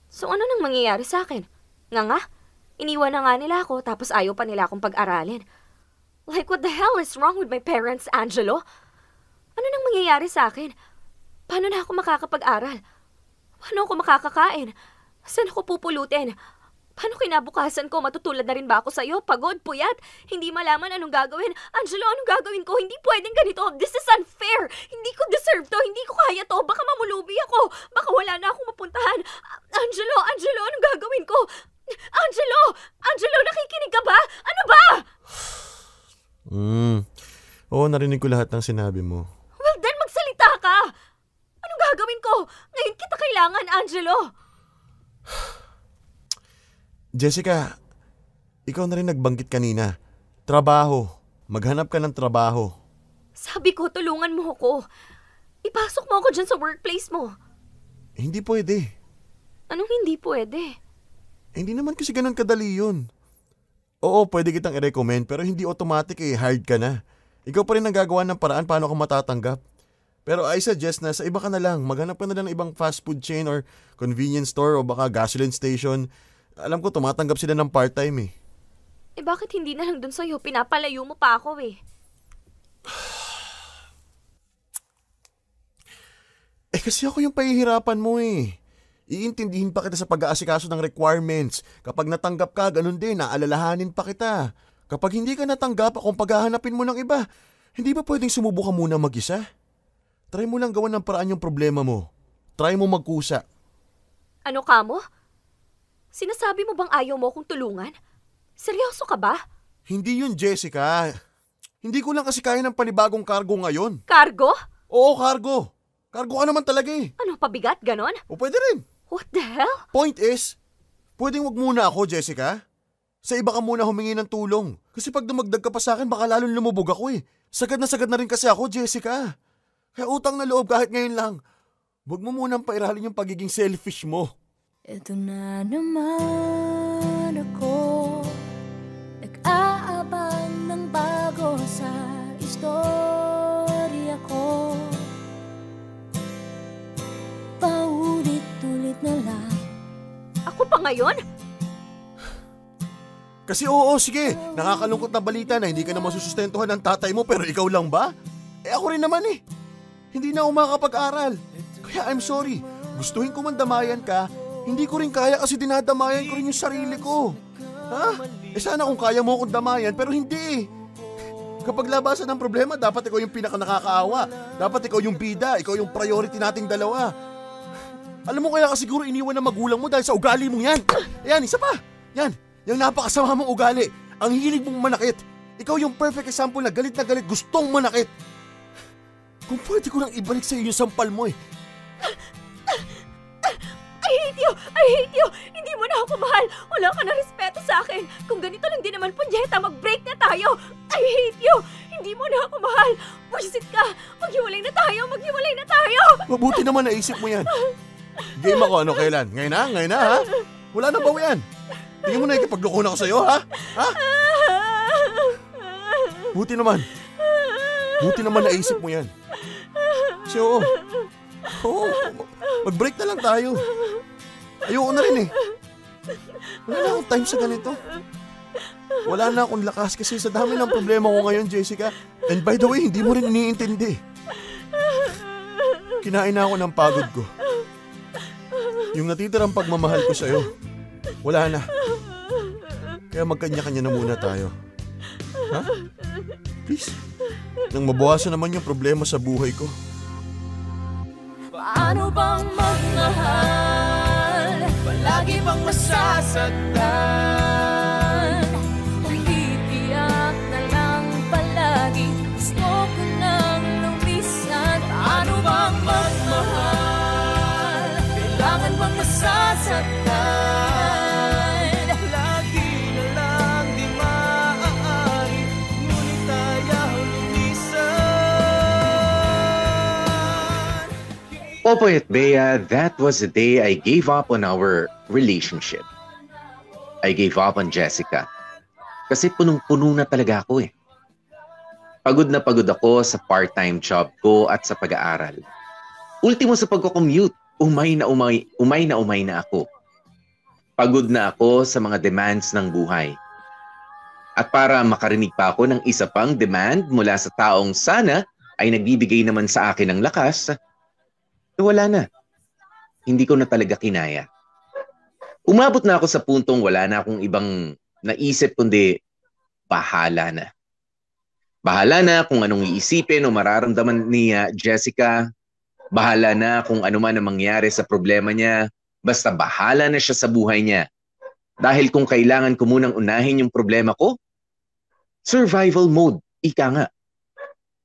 So ano nang mangyayari sa akin? Nga, iniwan na nga nila ako tapos ayaw pa nila akong pag-aralin. Like what the hell is wrong with my parents, Angelo? Ano nang mangyayari sa akin? Paano na ako makakapag-aral? Paano ako makakakain? Saan ako pupulutin? Paano kinabukasan ko? Matutulad na rin ba ako sa'yo? Pagod, puyat? Hindi malaman anong gagawin? Angelo, anong gagawin ko? Hindi pwedeng ganito. This is unfair. Hindi ko deserve to. Hindi ko kaya to. Baka mamulubi ako. Baka wala na akong mapuntahan. Angelo, anong gagawin ko? Angelo, nakikinig ka ba? Ano ba? Oo, narinig ko lahat ng sinabi mo. Well then, magsalita ka. Anong gagawin ko? Ngayon kita kailangan, Angelo. Jessica, ikaw na rin nagbanggit kanina. Trabaho. Maghanap ka ng trabaho. Sabi ko, tulungan mo ako. Ipasok mo ako dyan sa workplace mo. Hindi pwede. Anong hindi pwede? Hindi naman kasi ganun kadali yun. Oo, pwede kitang i-recommend pero hindi automatic hired ka na. Ikaw pa rin nagagawa ng paraan paano ka matatanggap. Pero I suggest na sa iba ka na lang. Maghanap ka na lang ng ibang fast food chain or convenience store o baka gasoline station. Alam ko tumatanggap sila ng part-time eh. Bakit hindi na lang dun sa'yo? Pinapalayo mo pa ako eh. Kasi ako yung pahihirapan mo eh. Iintindihin pa kita sa pag-aasikaso ng requirements. Kapag natanggap ka, ganun din, naalalahanin pa kita. Kapag hindi ka natanggap, kung paghahanapin mo ng iba, hindi ba pwedeng sumubukan muna mag-isa? Try mo lang gawan ng paraan yung problema mo. Try mo magkusa. Ano ka mo? Sinasabi mo bang ayaw mo akong tulungan? Seryoso ka ba? Hindi yun, Jessica. Hindi ko lang kasi kaya ng panibagong cargo ngayon. Cargo? Oo, cargo. Cargo ka naman talaga eh. Ano, pabigat, ganon? O pwede rin. What the hell? Point is, pwedeng wag muna ako, Jessica. Sa iba ka muna humingi ng tulong. Kasi pag dumagdag ka pa sa akin, baka lalong lumubog ako eh. Sagad na rin kasi ako, Jessica. Kaya utang na loob kahit ngayon lang. Wag mo munang pairalin yung pagiging selfish mo. Ito na naman ako, nag-aabang ng bago sa istorya ko. Paulit-ulit na lang. Ako pa ngayon? Kasi oo, sige, nakakalungkot na balita na hindi ka na masusustentuhan ng tatay mo pero ikaw lang ba? Eh ako rin naman eh. Hindi na ako makakapag-aral. Kaya I'm sorry, gustuhin ko man damayan ka, hindi ko rin kaya kasi dinadamayan ko rin yung sarili ko. Ha? Eh sana kung kaya mo akong damayan pero hindi eh. Kapag labasan ng problema, dapat ikaw yung pinaka-nakakaawa. Dapat ikaw yung bida, ikaw yung priority nating dalawa. Alam mo kaya ka siguro iniwan ng magulang mo dahil sa ugali mong yan. Ayan, isa pa. Yan. Yung napakasama mong ugali, ang hilig mong manakit. Ikaw yung perfect example na galit, gustong manakit. Kung pwede ko lang ibalik sa iyo yung sampal mo eh. I hate you! I hate you! Hindi mo na ako mahal! Wala ka na respeto sa akin! Kung ganito lang din naman, punyeta, mag-break na tayo! I hate you! Hindi mo na ako mahal! Pwisit ka! Maghiwalay na tayo! Maghiwalay na tayo! Mabuti naman naisip mo yan. Game ako ano kailan? Ngayon na ha? Wala na bawian. Tingin mo na ikipagloko na ako sa'yo, ha? Ha? Buti naman naisip mo yan. Kasi oo, mag-break na lang tayo. Ayoko na rin eh. Wala na akong time sa ganito. Wala na akong lakas kasi sa dami ng problema ko ngayon, Jessica. And by the way, hindi mo rin iniintindi. Kinain na ako ng pagod ko. Yung natitirang pagmamahal ko sa'yo, wala na. Kaya magkanya-kanya na muna tayo. Ha? Please. Nang mabawasan naman yung problema sa buhay ko. Paano bang magmahal? Palagi bang masasaktan? Titiyak na lang palagi. Gusto ko nang lumisan. Paano bang magmahal? Kailangan bang masasaktan? Lagi na lang di maaari. Ngunit ayaw lumisan. Popoy at Bea, that was the day I gave up on our relationship. I gave up on Jessica. Kasi punong-puno na talaga ako eh. Pagod na pagod ako sa part-time job ko at sa pag-aaral. Ultimo sa pagko-commute, umay na ako. Pagod na ako sa mga demands ng buhay. At para makarinig pa ako ng isa pang demand mula sa taong sana ay nagbibigay naman sa akin ng lakas, wala na. Hindi ko na talaga kinaya. Umabot na ako sa puntong wala na akong ibang naisip kundi bahala na. Bahala na kung anong iisipin o mararamdaman ni Jessica. Bahala na kung ano man ang mangyari sa problema niya. Basta bahala na siya sa buhay niya. Dahil kung kailangan ko munang unahin yung problema ko, survival mode, ika nga.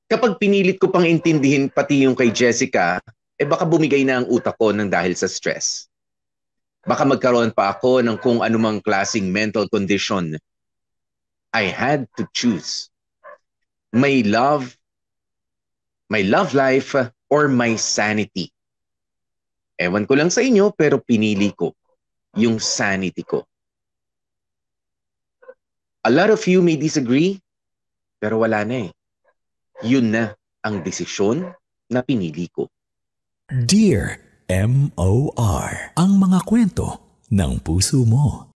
Kapag pinilit ko pang intindihin pati yung kay Jessica, baka bumigay na ang utak ko ng dahil sa stress. Baka magkaroon pa ako ng kung anumang klaseng mental condition. I had to choose. My love life, or my sanity. Ewan ko lang sa inyo, pero pinili ko yung sanity ko. A lot of you may disagree, pero wala na eh. Yun na ang desisyon na pinili ko. Dear M.O.R. Ang mga kwento ng puso mo.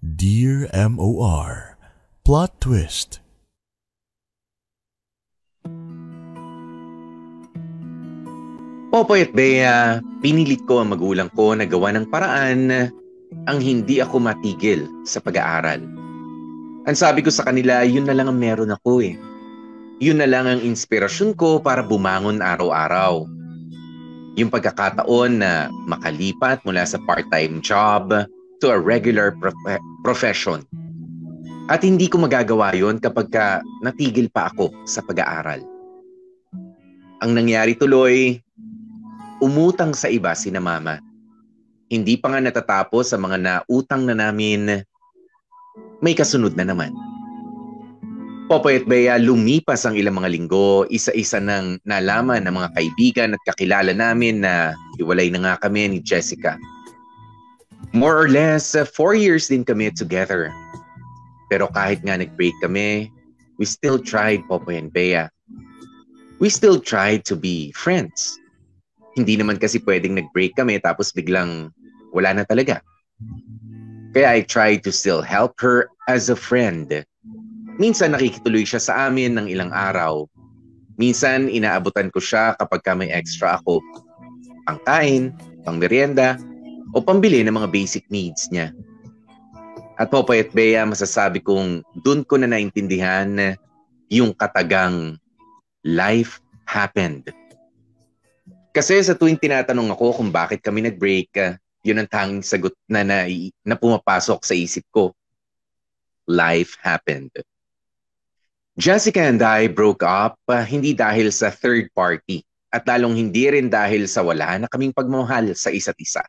Dear M.O.R. Plot twist. Popoy at Bea, pinilit ko ang magulang ko na gawa ng paraan ang hindi ako matigil sa pag-aaral. Ang sabi ko sa kanila, yun na lang ang meron ako eh. Yun na lang ang inspirasyon ko para bumangon araw-araw. Yung pagkakataon na makalipat mula sa part-time job to a regular profession. At hindi ko magagawa yon kapag natigil pa ako sa pag-aaral. Ang nangyari tuloy, umutang sa iba sina mama. Hindi pa nga natatapos sa mga nautang na namin, may kasunod na naman. Popoy at Bea, lumipas ang ilang mga linggo, isa-isa nang nalaman ng mga kaibigan at kakilala namin na hiwalay na nga kami ni Jessica. More or less, 4 years din kami together. Pero kahit nga nag-break kami, we still tried, Popoy and Bea. We still tried to be friends. Hindi naman kasi pwedeng nag-break kami tapos biglang wala na talaga. Kaya I tried to still help her as a friend. Minsan nakikituloy siya sa amin ng ilang araw. Minsan inaabutan ko siya kapag may extra ako. Pangkain, pangmerienda, o pambili ng mga basic needs niya. At Popoy at Bea, masasabi kong dun ko na naintindihan yung katagang life happened. Kasi sa tuwing tinatanong ako kung bakit kami nag-break, yun ang tanging sagot na pumapasok sa isip ko. Life happened. Jessica and I broke up hindi dahil sa third party at lalong hindi rin dahil sa wala na kaming pagmamahal sa isa't isa.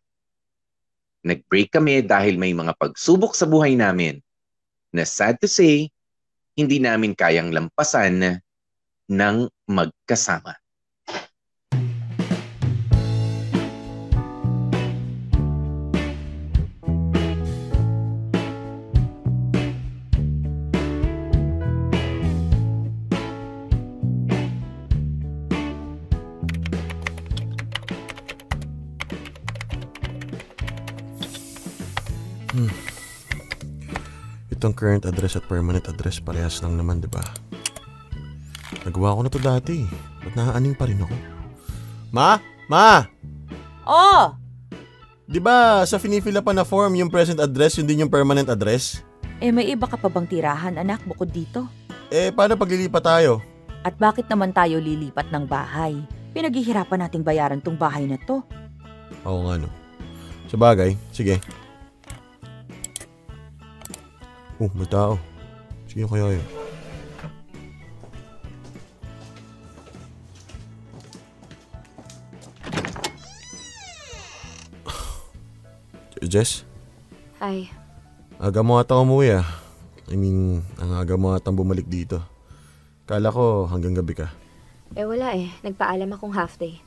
Nag-break kami dahil may mga pagsubok sa buhay namin na sad to say, hindi namin kayang lampasan ng magkasama. Itong current address at permanent address parehas lang naman, di ba? Nagawa ko na to dati. Ba't naaaning pa rin ako? Ma? Ma! Oh! Di ba sa finifila pa na form yung present address, yun din yung permanent address? May iba ka pa bang tirahan, anak, bukod dito? Paano paglilipat tayo? At bakit naman tayo lilipat ng bahay? Pinaghihirapan nating bayaran tong bahay na to. Oo nga no. Sabagay, sige. May tao. Sino kaya yun? Jess? Hi. Aga mo ata umuwi ah. Ang aga mo atang bumalik dito. Kala ko hanggang gabi ka. Wala Nagpaalam akong half day.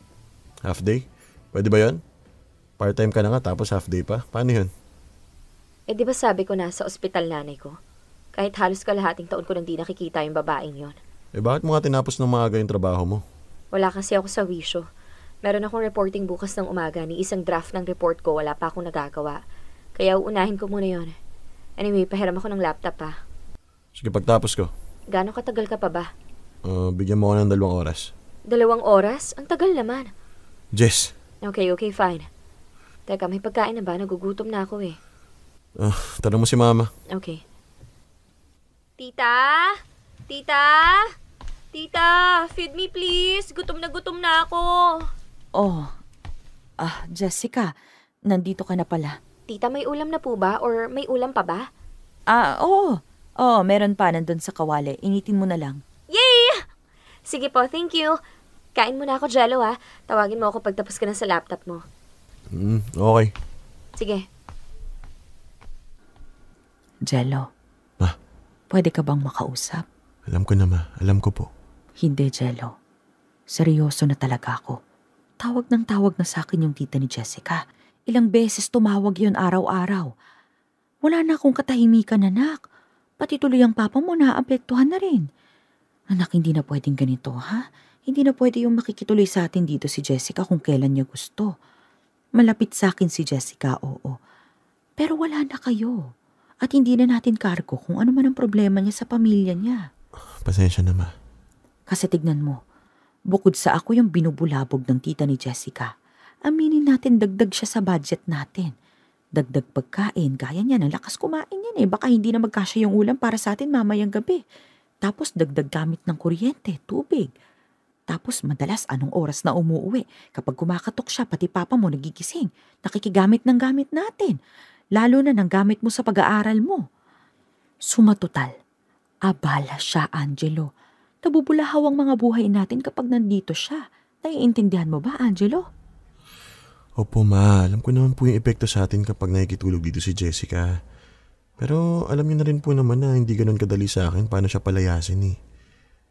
Half day? Pwede ba yun? Part-time ka na nga tapos half day pa? Paano yun? Di ba sabi ko nasa ospital nanay ko? Kahit halos kalahating taon ko nang di nakikita yung babaeng yon. Bakit mo nga tinapos ng maaga yung trabaho mo? Wala kasi ako sa wisyo. Meron akong reporting bukas ng umaga ni isang draft ng report ko, wala pa akong nagagawa. Kaya uunahin ko muna yon. Anyway, pahiram ako ng laptop pa. Sige, pagtapos ko. Gano'ng katagal ka pa ba? Bigyan mo ko ng 2 oras. 2 oras? Ang tagal naman. Jess. Okay, fine. Teka, may pagkain na ba? Nagugutom na ako Tanong mo si Mama. Okay. Tita? Tita, feed me please. Gutom na ako. Jessica, nandito ka na pala. Tita, may ulam na po ba? Or may ulam pa ba? Oo. Meron pa nandun sa kawali. Initin mo na lang. Yay! Sige po, thank you. Kain muna ako, Jello Tawagin mo ako pagtapos ka na sa laptop mo. Okay. Sige. Jello. Ma? Pwede ka bang makausap? Alam ko na, Ma. Alam ko po. Hindi, Jello. Seryoso na talaga ako. Tawag na sa akin yung tita ni Jessica. Ilang beses tumawag yun araw-araw. Wala na akong katahimikan, anak. Pati tuloy ang papa mo naapektuhan na rin. Anak, hindi na pwedeng ganito, ha? Hindi na pwede yung makikituloy sa atin dito si Jessica kung kailan niya gusto. Malapit sa akin si Jessica, oo. Pero wala na kayo. At hindi na natin kargo kung ano man ang problema niya sa pamilya niya. Pasensya na, Ma. Kasi tignan mo, bukod sa ako yung binubulabog ng tita ni Jessica, aminin natin dagdag siya sa budget natin. Dagdag pagkain, gaya niya, lakas kumain yan Baka hindi na magkasya yung ulam para sa atin mamayang gabi. Tapos dagdag gamit ng kuryente, tubig. Tapos madalas anong oras na umuuwi. Kapag kumakatok siya, pati papa mo nagigising. Nakikigamit ng gamit natin. Lalo na ng gamit mo sa pag-aaral mo. Sumatotal. Abala siya, Angelo. Nabubulahaw ang mga buhay natin kapag nandito siya. Naiintindihan mo ba, Angelo? Opo, ma. Alam ko naman po yung epekto sa atin kapag nakikitulog dito si Jessica. Pero alam niyo na rin po naman na hindi ganun kadali sa akin paano siya palayasin eh.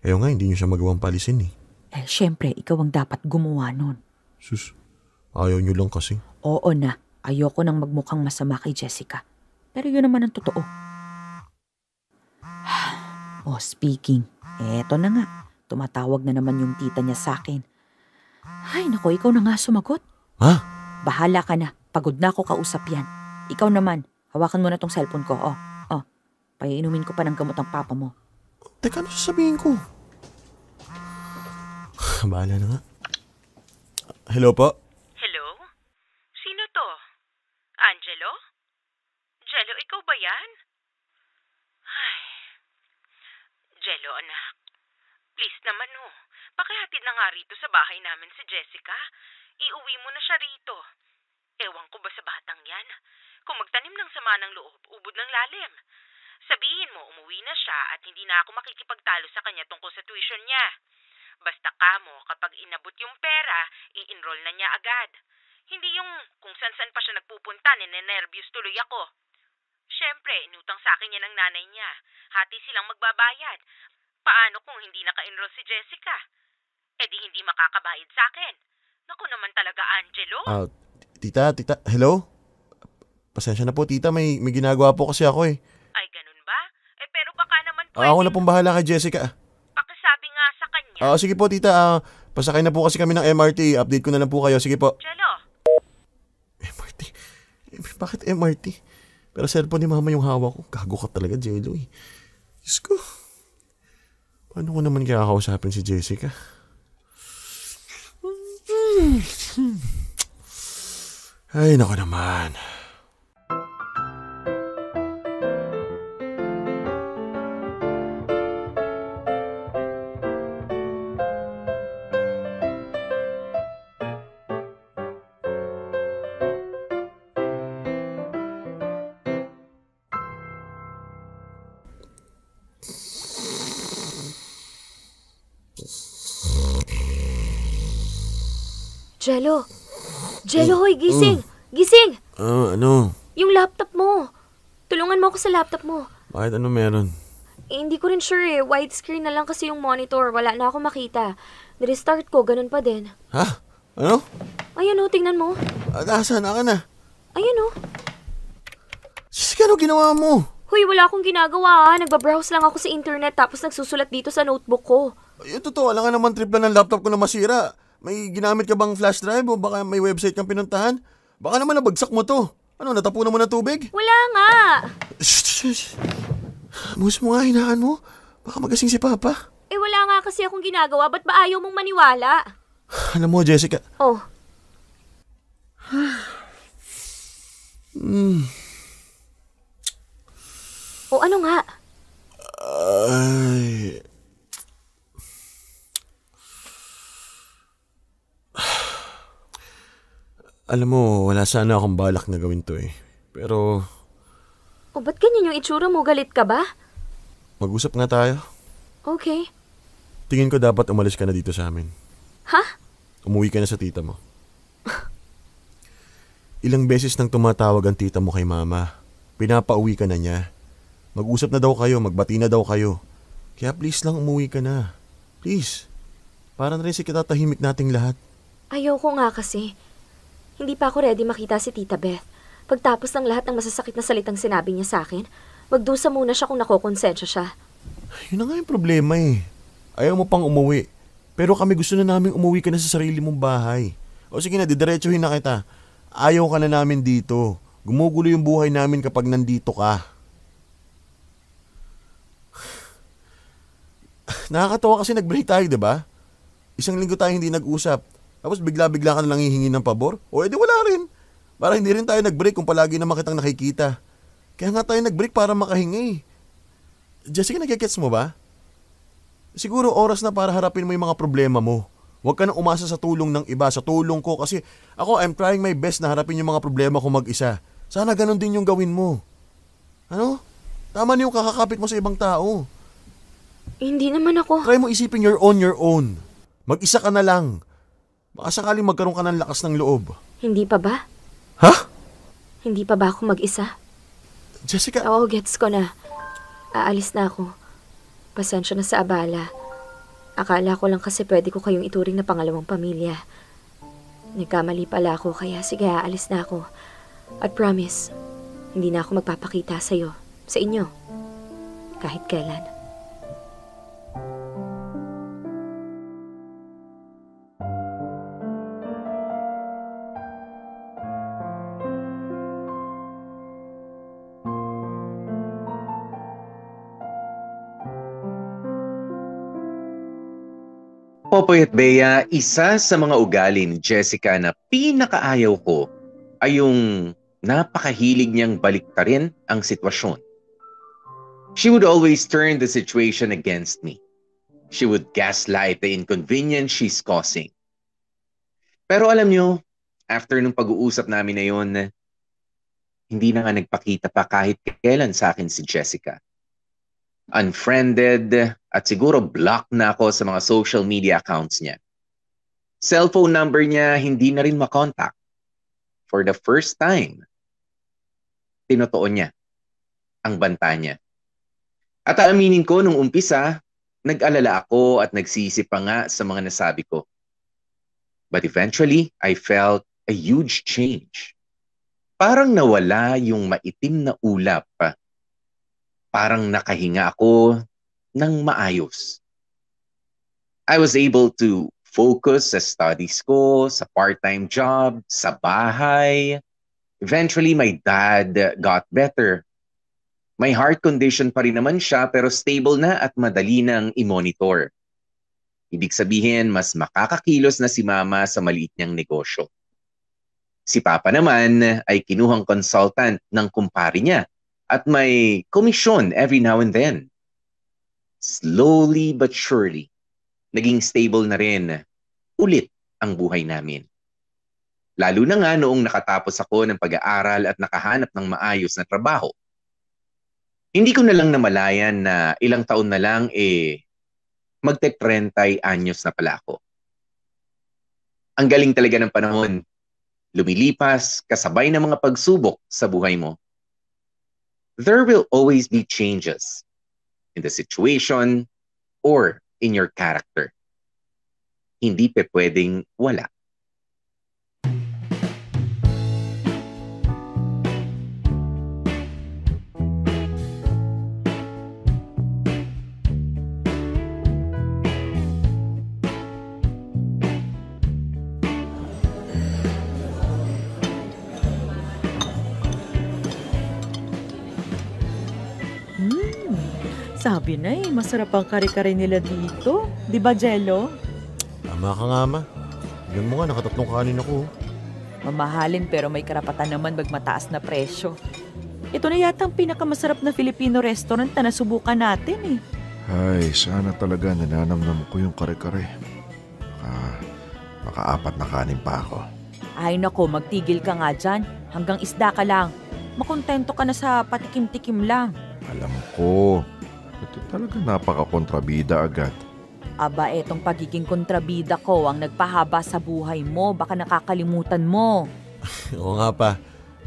Kaya nga, hindi niyo siya magawang palisin eh. Syempre, ikaw ang dapat gumawa nun. Sus, ayaw niyo lang kasi. Oo na. Ayoko nang magmukhang masama kay Jessica. Pero yun naman ang totoo. Speaking. Eto na nga. Tumatawag na naman yung tita niya sa akin. Ay, nako, ikaw na nga sumagot. Ha? Bahala ka na. Pagod na ako kausap yan. Ikaw naman, hawakan mo na tong cellphone ko. Paiinumin ko pa ng gamot ang papa mo. Teka, ano sasabihin ko? Bahala na nga. Hello po? Hello? Sino to? Angelo? Jello, ikaw ba yan? Ay. Jello, anak. Please naman pakihatid na nga rito sa bahay namin si Jessica. Iuwi mo na siya rito. Ewan ko ba sa batang yan? Kung magtanim ng sama ng loob, ubod ng lalim. Sabihin mo, umuwi na siya at hindi na ako makikipagtalo sa kanya tungkol sa tuition niya. Basta kamo, kapag inabot yung pera, i-enroll na niya agad. Hindi yung kung san-san pa siya nagpupunta, ninenervyos tuloy ako. Siyempre, inutang sa akin yan ng nanay niya. Hati silang magbabayad. Paano kung hindi naka-enroll si Jessica? Eh di hindi makakabayad sa akin. Naku naman talaga, Angelo. Tita, hello? Pasensya na po, tita. May ginagawa po kasi ako eh. Ay, ganun ba? Pero baka naman pwede. Ako na pong bahala kay Jessica. Pakisabi nga sa kanya. Sige po, tita. Pasakay na po kasi kami ng MRT. Update ko na lang po kayo. Sige po. Jello. MRT? Bakit MRT? Pero cellphone ni mama yung hawak ko. Gago ka talaga, Jello eh. Diyos ko. Paano ko naman kaya kakausapin si Jessica? Ay, naku naman. Jello, hoy, gising! Gising! Ano? Yung laptop mo. Tulungan mo ako sa laptop mo. Bakit ano meron? Hindi ko rin sure eh. Widescreen na lang kasi yung monitor. Wala na ako makita. Nirestart ko, ganun pa din. Ha? Ano? Ayan tingnan mo. Nasaan ka na? Ayan Jessica, ano ginawa mo? Hoy, wala akong ginagawa. Nagbabrowse lang ako sa internet tapos nagsusulat dito sa notebook ko. Yung totoo, alam nga naman trip lang ng laptop ko na masira. May ginamit ka bang flash drive o baka may website kang pinuntahan? Baka naman nabagsak mo to. Ano, natapunan mo ng tubig? Wala nga. Shh. Mus mo nga, hinaan mo. Baka magasing si Papa. Wala nga kasi akong ginagawa. Ba't ba ayaw mong maniwala? Alam mo, Jessica. Ano nga? Ay... Alam mo, wala sana akong balak na gawin to eh. Pero... ba't ganyan yung itsura mo? Galit ka ba? Mag-usap nga tayo. Okay. Tingin ko dapat umalis ka na dito sa amin. Ha? Umuwi ka na sa tita mo. Ilang beses nang tumatawag ang tita mo kay mama. Pinapauwi ka na niya. Mag-usap na daw kayo, magbati na daw kayo. Kaya please lang umuwi ka na. Please. Para na rin si kitatahimik nating lahat. Ayoko nga kasi. Hindi pa ako ready makita si Tita Beth. Pagtapos ng lahat ng masasakit na salitang sinabi niya sa akin, magdusa muna siya kung nakokonsensya siya. Yun na nga yung problema eh. Ayaw mo pang umuwi. Pero kami gusto na namin umuwi ka na sa sarili mong bahay. O sige na, didiretsuhin na kita. Ayaw ka na namin dito. Gumugulo yung buhay namin kapag nandito ka. Nakakatawa kasi nag-break tayo, diba? Isang linggo tayo hindi nag-usap. Tapos bigla-bigla ka na lang hihingi ng pabor? O edi wala rin. Para hindi rin tayo nag-break kung palagi naman kitang nakikita. Kaya nga tayo nag-break para makahingi. Jessica, nagigets mo ba? Siguro oras na para harapin mo yung mga problema mo. Huwag ka nang umasa sa tulong ng iba, sa tulong ko. Kasi ako, I'm trying my best na harapin yung mga problema ko mag-isa. Sana ganun din yung gawin mo. Ano? Tama na yung kakakapit mo sa ibang tao. Hindi naman ako. Try mo isipin you're on your own. Mag-isa ka na lang. Baka sakaling magkaroon ka ng lakas ng loob. Hindi pa ba? Ha? Hindi pa ba ako mag-isa? Jessica... Oo, gets ko na. Aalis na ako. Pasensya na sa abala. Akala ko lang kasi pwede ko kayong ituring na pangalawang pamilya. Nagkamali pala ako, kaya sige, aalis na ako. At promise, hindi na ako magpapakita sa'yo, sa inyo, kahit kailan. Popoy at Bea, isa sa mga ugali ni Jessica na pinakaayaw ko ay yung napakahilig niyang baliktarin ang sitwasyon. She would always turn the situation against me. She would gaslight the inconvenience she's causing. Pero alam niyo, after nung pag-uusap namin na yun, hindi na nga nagpakita pa kahit kailan sa akin si Jessica. Unfriended at siguro blocked na ako sa mga social media accounts niya. Cellphone number niya hindi na rin makontak. For the first time, tinutuon niya ang banta niya. At aaminin ko nung umpisa, nag-alala ako at nagsisi pa nga sa mga nasabi ko. But eventually, I felt a huge change. Parang nawala yung maitim na ulap. Parang nakahinga ako ng maayos. I was able to focus sa studies ko, sa part-time job, sa bahay. Eventually, my dad got better. May heart condition pa rin naman siya pero stable na at madali nang i-monitor. Ibig sabihin, mas makakakilos na si mama sa maliit niyang negosyo. Si papa naman ay kinuhang consultant ng kumpare niya at may komisyon every now and then. Slowly but surely, naging stable na rin ulit ang buhay namin. Lalo na nga noong nakatapos ako ng pag-aaral at nakahanap ng maayos na trabaho. Hindi ko na lang namalayan na ilang taon na lang magte-30 anyos na pala ako. Ang galing talaga ng panahon. Lumilipas kasabay ng mga pagsubok sa buhay mo. There will always be changes in the situation or in your character. Hindi pa pwedeng wala. Sabi na masarap ang kare-kare nila dito. Di ba, Jello? Tama ka nga, ma. Tignan mo nga, nakatatlong kanin ako. Mamahalin pero may karapatan naman magmataas na presyo. Ito na yata ang pinakamasarap na Filipino restaurant na nasubukan natin Ay, sana talaga nananamnam ko yung kare-kare. Maka-4 na kanin pa ako. Ay nako, magtigil ka nga dyan. Hanggang isda ka lang. Makontento ka na sa patikim-tikim lang. Alam ko. Ito talaga napaka-kontrabida agad. Aba, etong pagiging kontrabida ko ang nagpahaba sa buhay mo. Baka nakakalimutan mo. Oo nga pa.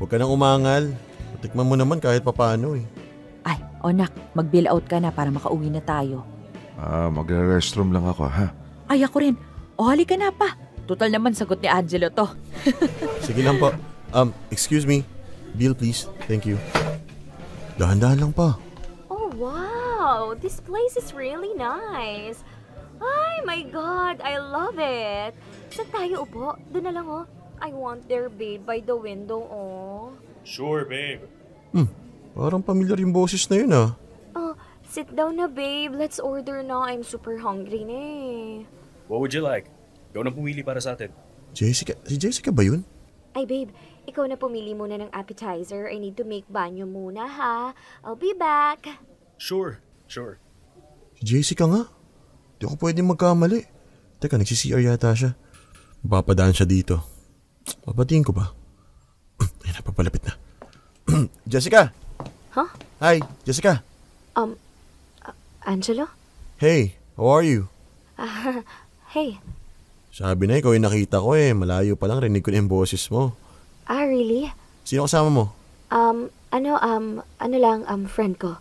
Huwag ka nang umangal. Tikman mo naman kahit papaano Ay, onak, mag-bill out ka na para makauwi na tayo. Magre-restroom lang ako, ha? Ay, ako rin. O, halika na pa. Total naman, sagot ni Angelo to. Sige lang po. Excuse me. Bill, please. Thank you. Dahan-dahan lang pa. Oh, wow. This place is really nice. Ay, my God. I love it. Saan tayo upo? Doon na lang, I want their babe by the window, Sure, babe. Parang pamilyar yung boses na yun, Oh, sit down na, babe. Let's order na. I'm super hungry na What would you like? Ikaw na pumili para sa atin. Jessica? Si Jessica ba yun? Ay, babe. Ikaw na pumili muna ng appetizer. I need to make banyo muna, ha? I'll be back. Sure. Si Jessica nga. Di ako pwede magkamali. Teka, nagsi-CR yata siya. Papadaan siya dito. Papatingin ko ba? Ay, napapalapit na. Jessica! Huh? Hi, Jessica. Angelo? Hey, how are you? Hey. Sabi na ikaw yung nakita ko eh. Malayo pa lang, rinig ko na yung boses mo. Really? Sino kasama mo? Friend ko.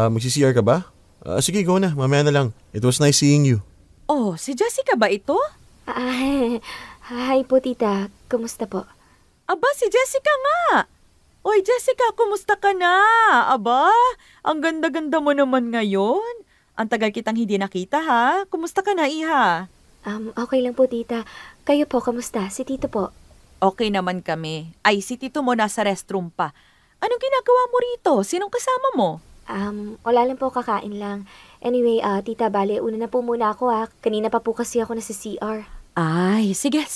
Magsi-CR ka ba? Sige, go na. Mamaya na lang. It was nice seeing you. Oh, si Jessica ba ito? Hi po, tita. Kumusta po? Aba, si Jessica nga! Oy, Jessica, kumusta ka na? Aba, ang ganda-ganda mo naman ngayon. Ang tagal kitang hindi nakita, ha? Kumusta ka na, Iha? Okay lang po, tita. Kayo po, kamusta? Si tito po. Okay naman kami. Ay, si tito mo nasa restroom pa. Anong ginagawa mo rito? Sinong kasama mo? Wala lang po, kakain lang. Anyway, tita, bale, una na po muna ako, ha. Kanina pa po kasi ako nasa CR. Ay, sige.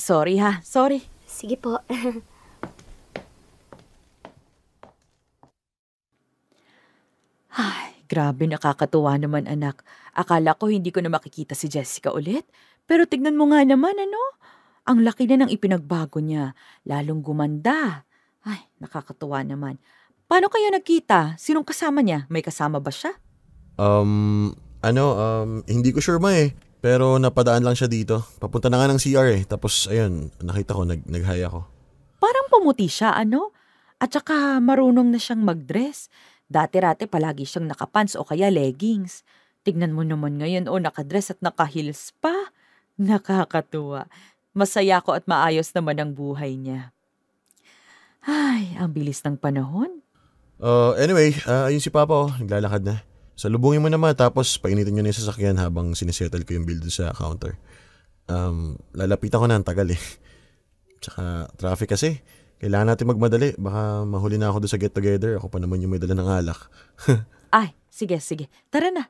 Sorry, ha. Sorry. Sige po. Ay, grabe, nakakatuwa naman, anak. Akala ko hindi ko na makikita si Jessica ulit. Pero tignan mo nga naman, ano? Ang laki na ng ipinagbago niya. Lalong gumanda. Ay, nakakatuwa naman. Paano kayo nagkita? Sinong kasama niya? May kasama ba siya? Hindi ko sure eh. Pero napadaan lang siya dito. Papunta na nga ng CR eh. Tapos, ayun, nakita ko, nag-hi ako. Parang pumuti siya, ano? At saka marunong na siyang mag-dress. Dati-rati palagi siyang nakapants o kaya leggings. Tignan mo naman ngayon, nakadress at naka-heels pa. Nakakatuwa. Masaya ko at maayos naman ang buhay niya. Ay, ang bilis ng panahon. Anyway, ayun si Papa, naglalakad na. Salubungin mo naman, tapos painitin nyo na yung sasakyan habang sinisettle ko yung bill sa counter. Lalapitan ko na ang tagal eh. Tsaka traffic kasi. Kailangan natin magmadali. Baka mahuli na ako doon sa get-together. Ako pa naman yung may dala ng alak. Ay, sige. Tara na.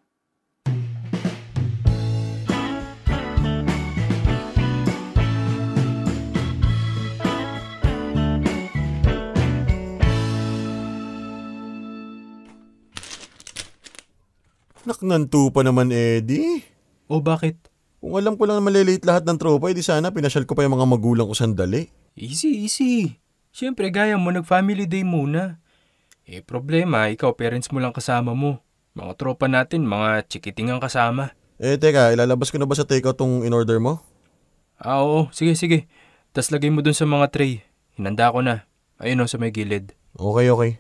Naknanto pa naman, Eddie. O bakit? Kung alam ko lang na malilate lahat ng tropa, edi sana pinasyal ko pa yung mga magulang ko sandali. Easy. Siyempre, gaya mo, nag-family day muna. Problema, ikaw, parents mo lang kasama mo. Mga tropa natin, mga chikiting ang kasama. Teka, ilalabas ko na ba sa takeout tong in-order mo? Oo. Sige. Tas lagay mo dun sa mga tray. Hinanda ko na. Ayun sa may gilid. Okay.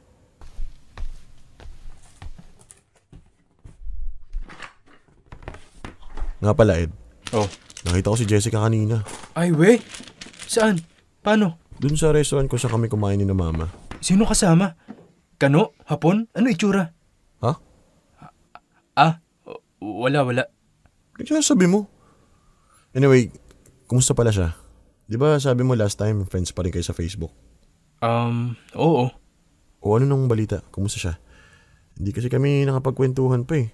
Nga pala, Ed. Nakita ko si Jessica kanina. Ay, we? Saan? Paano? Dun sa restaurant ko siya kami kumain ni na mama. Sino kasama? Kano? Hapon? Ano itsura? Ha? Wala. Kaya sabi mo. Anyway, kumusta pala siya? Di ba sabi mo last time, friends pa rin kayo sa Facebook? Oo. O ano nung balita? Kumusta siya? Hindi kasi kami nakapagkwentuhan pa eh.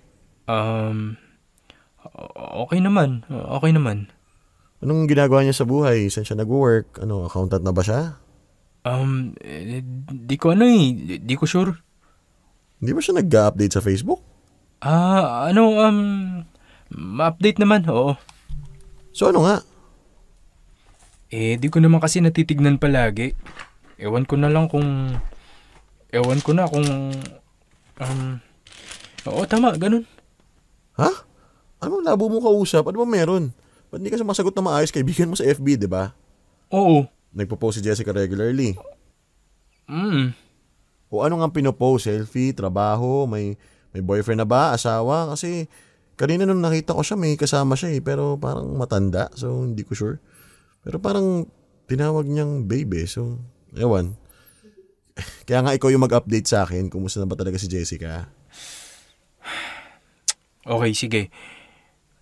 Okay naman. Anong ginagawa niya sa buhay? Saan siya nag-work? Accountant na ba siya? Di ko Di ko sure. Hindi ba siya nag-update sa Facebook? Ma-update naman, oo. So ano nga? Di ko naman kasi natitignan palagi. Ewan ko na kung... Oo, tama, ganun. Ha? Ano labo mo kausap? Ano ba meron? Ba't hindi ka sumasagot na maayos? Kaibigan mo sa FB, di ba? Oo. Nagpo-post si Jessica regularly. O ano nga pinopost? Selfie, trabaho, may boyfriend na ba? Asawa? Kasi kanina nung nakita ko siya, may kasama siya pero parang matanda. So hindi ko sure. Pero parang tinawag niyang baby. So, ewan. Kaya nga ikaw yung mag-update sa akin. Kumusta na ba talaga si Jessica? Okay, sige.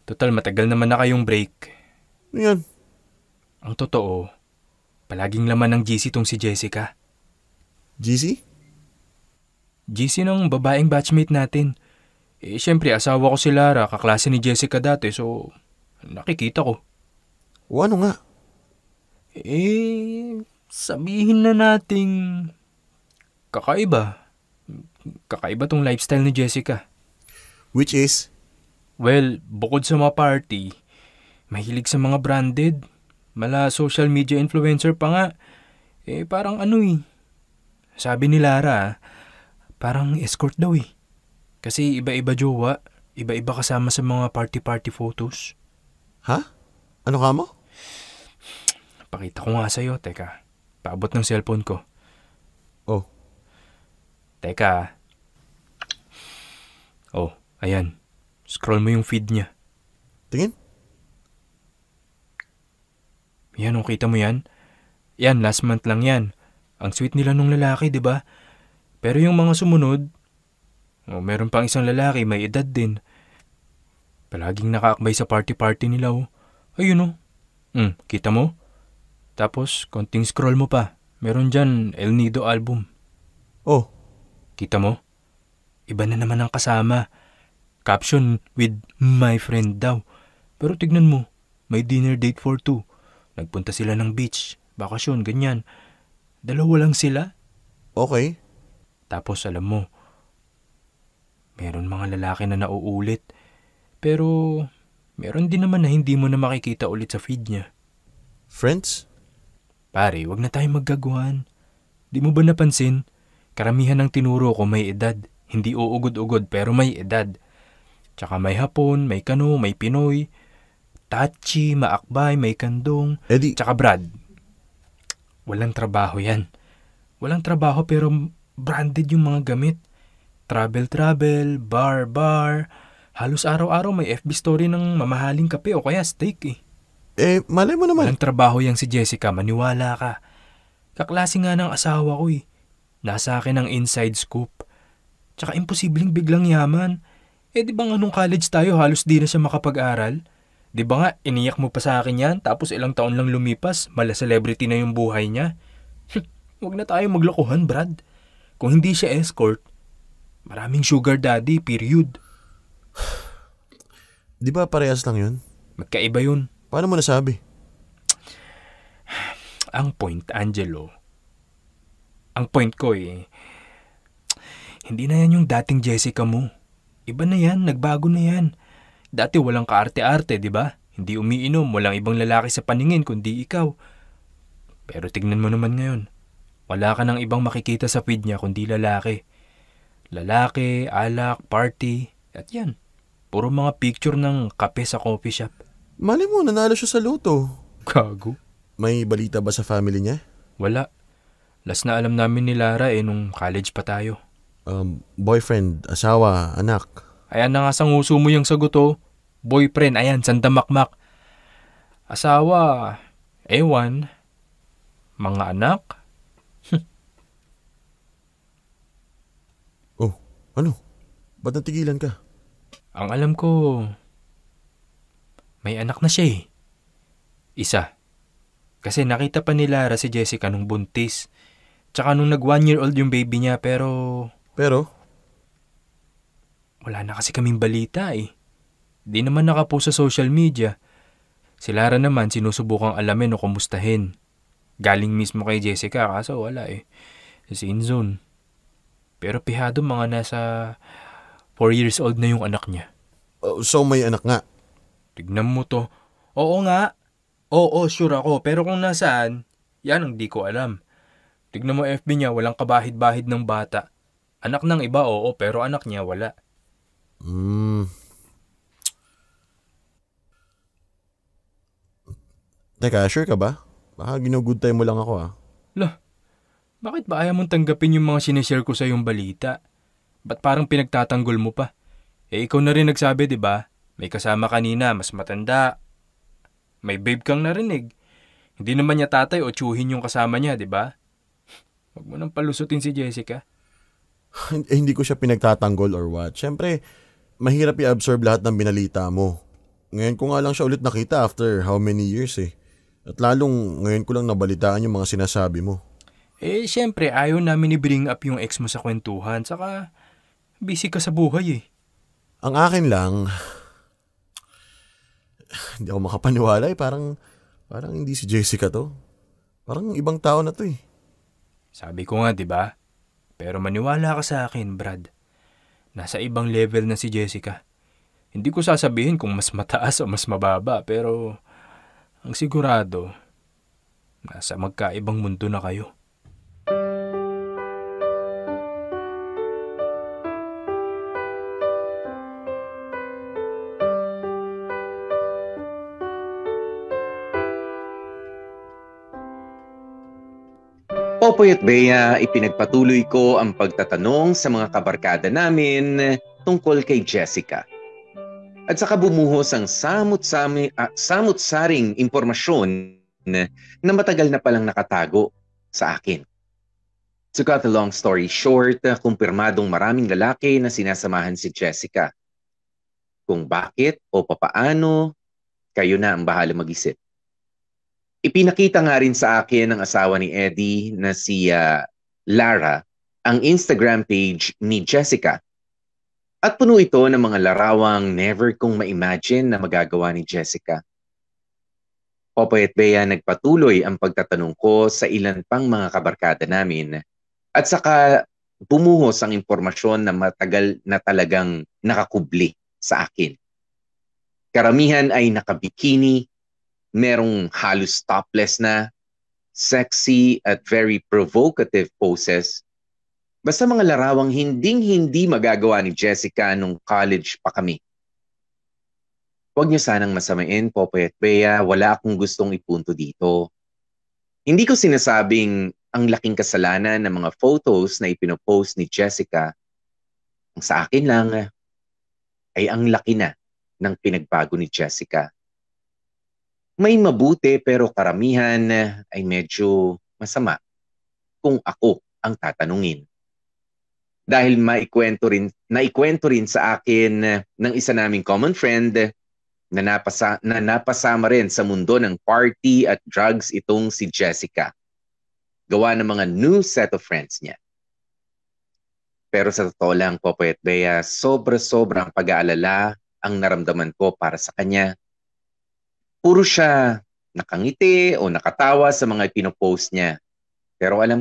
Total, matagal naman na kayong break. Ano yan? Ang totoo, palaging laman ng GC tong si Jessica. GC? GC ng babaeng batchmate natin. Siyempre, asawa ko si Lara, kaklase ni Jessica dati, so nakikita ko. O ano nga? Sabihin na nating kakaiba. Kakaiba tong lifestyle ni Jessica. Which is? Well, bukod sa mga party, mahilig sa mga branded, mala social media influencer pa nga. Parang sabi ni Lara, Parang escort daw eh. Kasi iba-iba jowa, iba-iba kasama sa mga party-party photos. Ha? Ano ka mo? Pakita ko nga sa'yo, teka. Paabot ng cellphone ko. Oh. Teka. Oh, ayan. Scroll mo yung feed niya. Tingin? Yan, oh, kita mo yan? Yan, last month lang yan. Ang sweet nila nung lalaki, di ba? Pero yung mga sumunod, meron pang isang lalaki, may edad din. Palaging nakaakbay sa party-party nila, oh. Ayun, oh. Kita mo? Tapos, konting scroll mo pa. Meron dyan, El Nido album. Oh. Kita mo? Iba na naman ang kasama. Caption, with my friend daw. Pero tignan mo, may dinner date for two. Nagpunta sila ng beach, bakasyon, ganyan. Dalawa lang sila. Okay. Tapos alam mo, meron mga lalaki na nauulit. Pero meron din naman na hindi mo na makikita ulit sa feed niya. Friends? Pare, wag na tayong maggaguhan. Di mo ba napansin? Karamihan ng tinuro ko may edad. Hindi uugod-ugod pero may edad. Tsaka may Hapon, may Kano, may Pinoy, Tachi, Maakbay, may Kandong. Eddie. Tsaka Brad. Walang trabaho yan. Walang trabaho pero branded yung mga gamit. Travel, bar. Halos araw-araw may FB story ng mamahaling kape o kaya steak eh. Malay mo naman. Walang trabaho yang si Jessica, maniwala ka. Kaklase nga ng asawa ko eh. Nasa akin ang inside scoop. Tsaka imposibleng biglang yaman. Di ba nga nung college tayo halos di na siya makapag-aral? Di ba nga iniyak mo pa sa akin yan tapos ilang taon lang lumipas, mala celebrity na yung buhay niya? Huwag na tayo maglokohan, Brad. Kung hindi siya escort, maraming sugar daddy, period. Di ba parehas lang yun? Magkaiba yun. Paano mo nasabi? Ang point, Angelo. Ang point ko hindi na yan yung dating Jessica mo. Iba na yan, nagbago na yan. Dati walang kaarte-arte, di ba? Hindi umiinom, walang ibang lalaki sa paningin kundi ikaw. Pero tignan mo naman ngayon. Wala ka nang ibang makikita sa feed niya kundi lalaki. Lalaki, alak, party, at yan. Puro mga picture ng kape sa coffee shop. Mali mo, nanalo siya sa loto. Gago. May balita ba sa family niya? Wala. Last na alam namin ni Lara nung college pa tayo. Boyfriend, asawa, anak. Ayan na nga sa nguso mo yung sagot oh. Boyfriend, ayan, sandamakmak. Asawa, ewan. Mga anak? Oh, ano? Ba't natigilan ka? Ang alam ko, may anak na siya eh. Isa. Kasi nakita pa ni Lara si Jessica nung buntis. Tsaka nung nag 1-year-old yung baby niya pero... Pero? Wala na kasi kaming balita eh. Di naman nakapost sa social media. Si Lara naman sinusubukang alamin o kumustahin. Galing mismo kay Jessica kaso wala eh. Sin zone. Pero pihado mga nasa 4 years old na yung anak niya. So may anak nga? Tignan mo to. Oo nga. Oo, sure ako. Pero kung nasaan, yan ang di ko alam. Tignan mo FB niya, walang kabahid-bahid ng bata. Anak ng iba, oo, pero anak niya, wala. Teka, sure ka ba? Baka ginugood time mo lang ako Lah, bakit ba ayaw mong tanggapin yung mga sinishare ko sa yung balita? Ba't parang pinagtatanggol mo pa? Ikaw na rin nagsabi, di ba? May kasama kanina, mas matanda. May babe kang narinig. Hindi naman niya tatay o tsuhin yung kasama niya, di ba? Huwag mo nang palusutin si Jessica. Hindi ko siya pinagtatanggol or what. Siyempre, mahirap i-absorb lahat ng binalita mo. Ngayon ko nga lang siya ulit nakita after how many years eh. At lalong ngayon ko lang nabalitaan yung mga sinasabi mo. Siyempre, ayaw namin i-bring up yung ex mo sa kwentuhan. Saka, busy ka sa buhay eh. Ang akin lang, hindi ako makapaniwala eh. Parang hindi si Jessica to. Parang ibang tao na to eh. Sabi ko nga, di ba? Pero maniwala ka sa akin, Brad. Nasa ibang level na si Jessica. Hindi ko sasabihin kung mas mataas o mas mababa, pero ang sigurado, nasa magkaibang mundo na kayo. Popoy at Bea, ipinagpatuloy ko ang pagtatanong sa mga kabarkada namin tungkol kay Jessica. At saka bumuhos ang samut-saring impormasyon na matagal na palang nakatago sa akin. To cut the long story short, kumpirmadong maraming lalaki na sinasamahan si Jessica. Kung bakit o papaano, kayo na ang bahala mag-isip. Ipinakita nga rin sa akin ng asawa ni Eddie na si Lara ang Instagram page ni Jessica. At puno ito ng mga larawang never kong ma-imagine na magagawa ni Jessica. Popoy at Bea, nagpatuloy ang pagtatanong ko sa ilan pang mga kabarkada namin at saka bumuhos ang impormasyon na matagal na talagang nakakubli sa akin. Karamihan ay nakabikini, merong halos topless na, sexy at very provocative poses. Basta mga larawang hinding-hindi magagawa ni Jessica nung college pa kami. Huwag niyo sanang masamain, Popoy at Bea, wala akong gustong ipunto dito. Hindi ko sinasabing ang laking kasalanan ng mga photos na ipinopost ni Jessica. Ang sa akin lang ay ang laki na ng pinagbago ni Jessica. May mabuti pero karamihan ay medyo masama kung ako ang tatanungin. Dahil naikwento rin sa akin ng isa naming common friend na napasama rin sa mundo ng party at drugs itong si Jessica. Gawa ng mga new set of friends niya. Pero sa totoo lang, Popoy at Bea, sobra-sobrang pag-aalala ang naramdaman ko para sa kanya. Puro siya nakangiti o nakatawa sa mga pinopost niya. Pero alam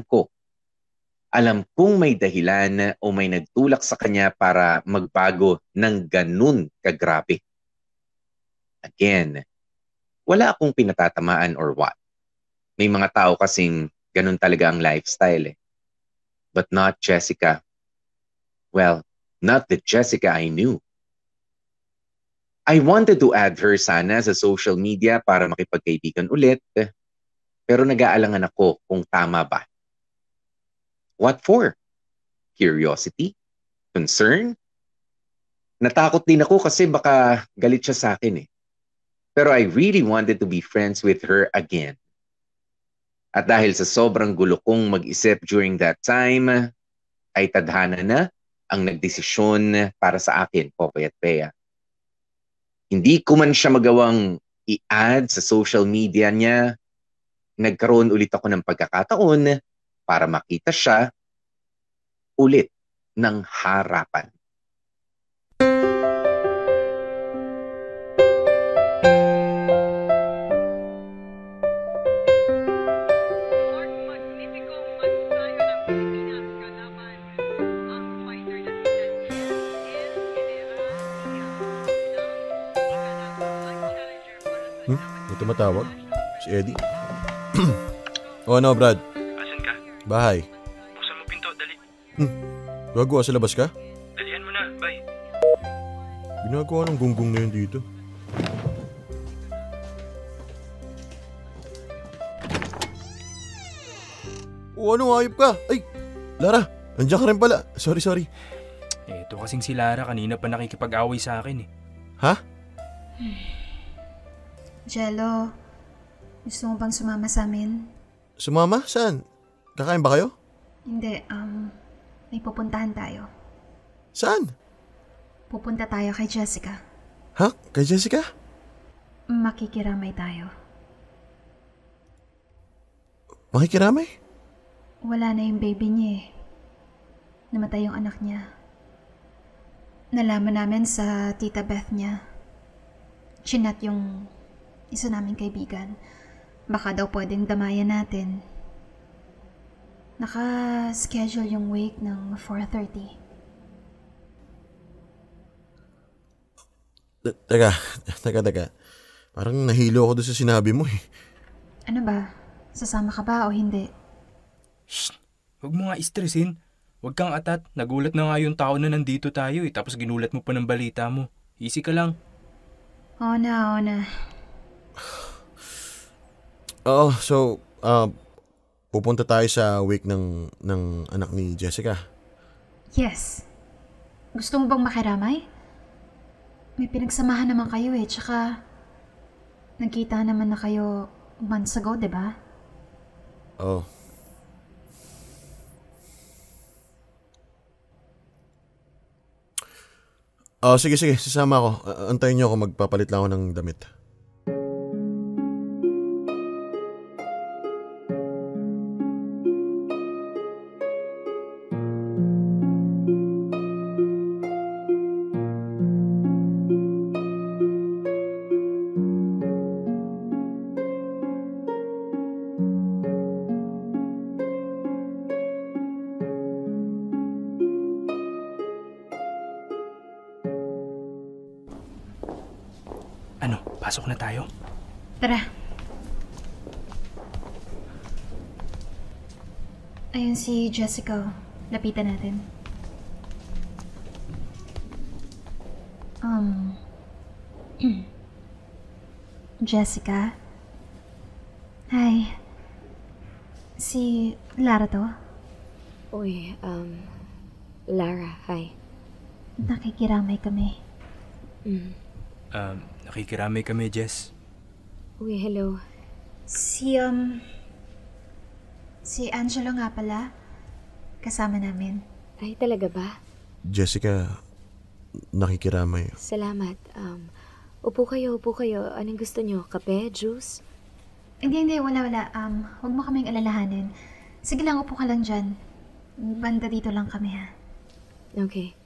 kong may dahilan o may nagtulak sa kanya para magbago ng ganun kagrabe. Again, wala akong pinatatamaan or what. May mga tao kasing ganun talaga ang lifestyle. But not Jessica. Well, not the Jessica I knew. I wanted to add her sana sa social media para makipagkaibigan ulit, pero nag-aalangan ako kung tama ba. What for? Curiosity? Concern? Natakot din ako kasi baka galit siya sa akin . Pero I really wanted to be friends with her again. At dahil sa sobrang gulo kong mag-isip during that time, ay tadhana na ang nagdesisyon para sa akin, Popoy at Bea. Hindi ko man siya magawang i-add sa social media niya, nagkaroon ulit ako ng pagkakataon para makita siya ulit ng harapan. May tumatawag? Si Eddie? O ano, Brad? Asan ka? Bahay. Buksan mo pinto, dali. Gagawa sa labas ka? Dalian mo na, bye. Ginagawa ng gunggong na yun dito. O ano, ayop ka? Ay, Lara, nandiyan ka rin pala. Sorry. Eto kasing si Lara kanina pa nakikipag-away sa akin . Ha? Jello, gusto mo bang sumama sa amin? Sumama? Saan? Kakain ba kayo? Hindi, may pupuntahan tayo. Saan? Pupunta tayo kay Jessica. Ha? Kay Jessica? Makikiramay tayo. Makikiramay? Wala na yung baby niya . Namatay yung anak niya. Nalaman namin sa tita Beth niya. Chinat yung isa naming kaibigan. Baka daw pwedeng damayan natin. Naka-schedule yung wake ng 4:30. Teka. Parang nahilo ako doon sa sinabi mo . Ano ba? Sasama ka ba o hindi? Shh! Huwag mo nga istresin. Huwag kang atat. Nagulat na nga yung tao na nandito tayo . Tapos ginulat mo pa ng balita mo. Easy ka lang. Oo na. Oh, so, pupunta tayo sa wake ng anak ni Jessica. Yes. Gusto mo bang makiramay? May pinagsamahan naman kayo eh, tsaka nagkita naman na kayo months ago, di ba? Oh. Oh, sige, sasama ako. Antayin niyo ako, magpapalit lang ako ng damit. Ano, pasok na tayo? Tara. Ayun si Jessica. Lapitan natin. Jessica? Hi. Si Lara to? Uy, Lara, hi. Nakikiramay kami. Nakikiramay kami, Jess. Uy, hello. Si Angelo nga pala. Kasama namin. Ay, talaga ba? Jessica, nakikiramay. Salamat. Upo kayo. Anong gusto nyo? Kape? Juice? Hindi, wala. Huwag mo kaming alalahanin. Sige lang, upo ka lang dyan. Banda dito lang kami, ha? Okay.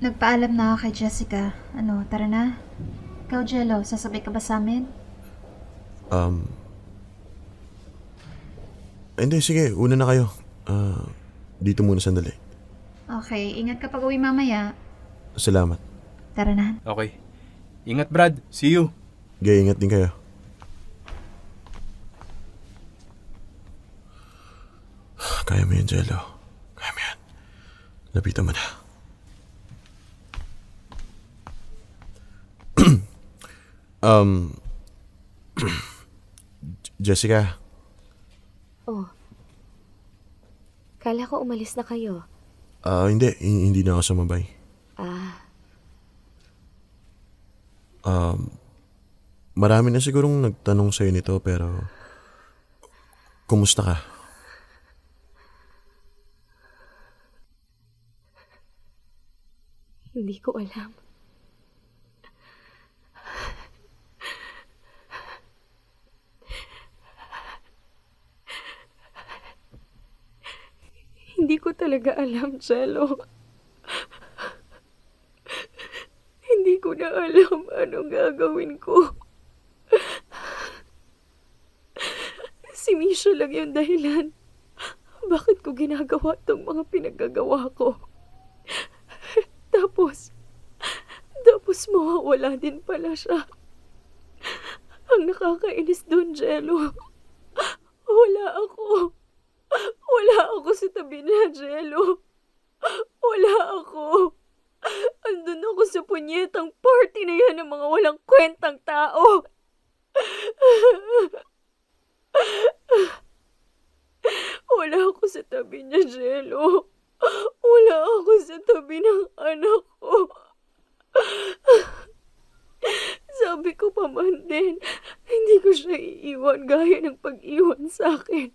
Nagpaalam na ako kay Jessica. Ano, tara na? Ikaw, Jello, sasabay ka ba sa amin? Hindi, sige, una na kayo. Dito muna sandali. Okay, ingat ka pag uwi mamaya. Salamat. Tara na. Okay. Ingat, Brad. See you. Gaya, ingat din kayo. Kaya mo yan, Jello. Kaya mo yan. Lapitan mo na. Jessica. Oh. Kala ko umalis na kayo. Hindi na ako sumabay. Marami na sigurong nagtanong sa'yo nito, pero kumusta ka? Hindi ko alam. Hindi ko talaga alam, Jello. Hindi ko na alam anong gagawin ko. Si Misha lang yung dahilan. Bakit ko ginagawa tong mga pinaggagawa ko? Tapos mawawala din pala siya. Ang nakakainis doon, Jello. Wala ako sa tabi niya, Jello. Wala ako. Andun ako sa punyetang party na yan ng mga walang kwentang tao. Wala ako sa tabi niya, Jello. Wala ako sa tabi ng anak ko. Sabi ko pa man din, hindi ko siya iiwan gaya ng pag-iwan sa akin.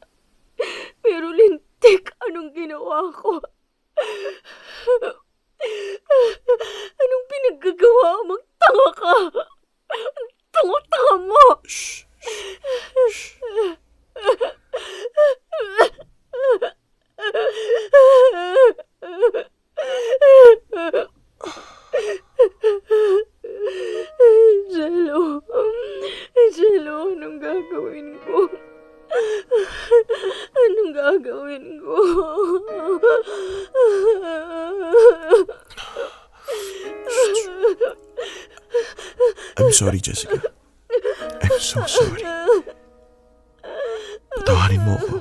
Pero lintik, anong ginawa ko? Anong pinaggagawa mo? Tanga ka! Ang tanga-tanga mo! Shh! Jello, anong gagawin ko? Anong gagawin ko? Shh! sorry, Jessica. I'm so sorry. Patawarin mo ako.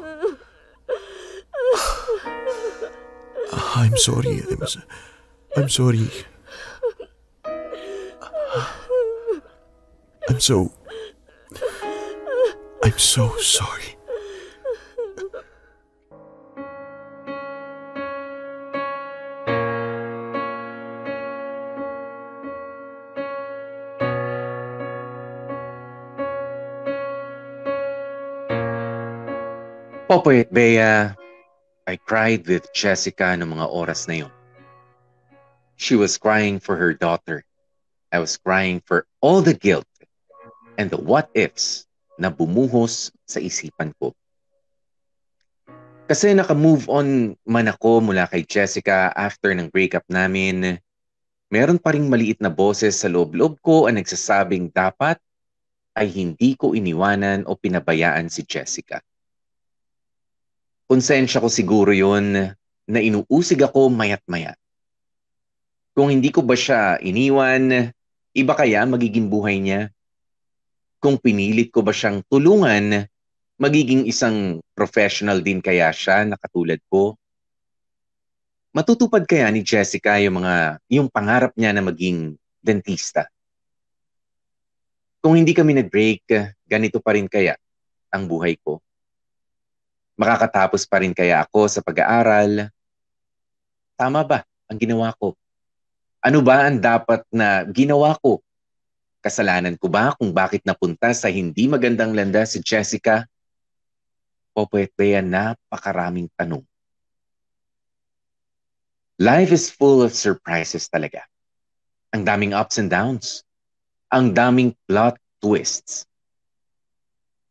I'm sorry. I'm sorry. I'm so sorry. Popoy at Bea, I cried with Jessica noong mga oras na yun. She was crying for her daughter. I was crying for all the guilt and the what-ifs na bumuhos sa isipan ko. Kasi naka-move on man ako mula kay Jessica after ng breakup namin, meron pa ring maliit na boses sa loob-loob ko ang nagsasabing dapat ay hindi ko iniwanan o pinabayaan si Jessica. Konsensya ko siguro yun na inuusig ako mayat-maya. Kung hindi ko ba siya iniwan, iba kaya magiging buhay niya? Kung pinilit ko ba siyang tulungan, magiging isang professional din kaya siya na katulad ko? Matutupad kaya ni Jessica yung pangarap niya na maging dentista? Kung hindi kami nag-break, ganito pa rin kaya ang buhay ko? Makakatapos pa rin kaya ako sa pag-aaral? Tama ba ang ginawa ko? Ano ba ang dapat na ginawa ko? Kasalanan ko ba kung bakit napunta sa hindi magandang landas si Jessica? Popoy at Bea, napakaraming tanong. Life is full of surprises talaga. Ang daming ups and downs. Ang daming plot twists.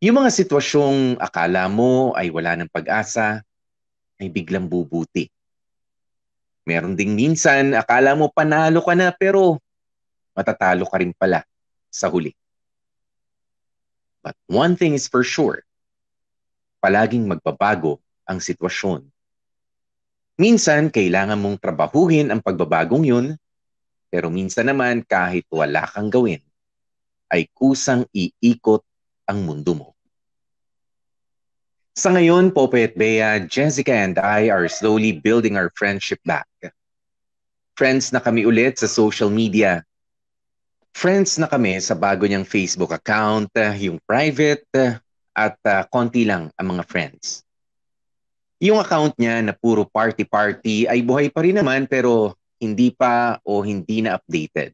Yung mga sitwasyong akala mo ay wala ng pag-asa, ay biglang bubuti. Meron ding minsan, akala mo panalo ka na pero matatalo ka rin pala sa huli. But one thing is for sure, palaging magbabago ang sitwasyon. Minsan, kailangan mong trabahuhin ang pagbabagong yun, pero minsan naman kahit wala kang gawin, ay kusang iikot ang mundo mo. Sa ngayon, Popoy at Bea, Jessica and I are slowly building our friendship back. Friends na kami ulit sa social media. Friends na kami sa bago niyang Facebook account, yung private, at konti lang ang mga friends. Yung account niya na puro party-party ay buhay pa rin naman pero hindi pa o hindi na updated.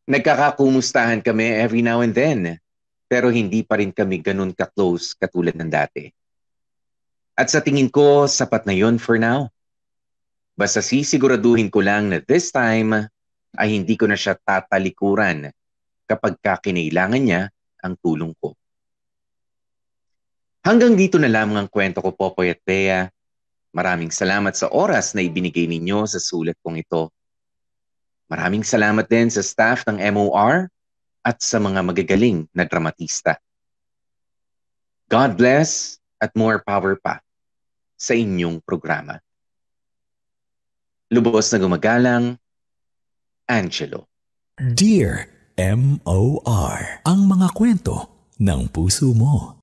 Nagkakakumustahan kami every now and then. Pero hindi pa rin kami ganun ka-close katulad ng dati. At sa tingin ko, sapat na yun for now. Basta sisiguraduhin ko lang na this time ay hindi ko na siya tatalikuran kapag kinailangan niya ang tulong ko. Hanggang dito na lamang ang kwento ko, Popoy at Bea. Maraming salamat sa oras na ibinigay ninyo sa sulat kong ito. Maraming salamat din sa staff ng MOR at sa mga magagaling na dramatista. God bless at more power pa sa inyong programa. Lubos na gumagalang, Angelo. Dear MOR, ang mga kwento ng puso mo.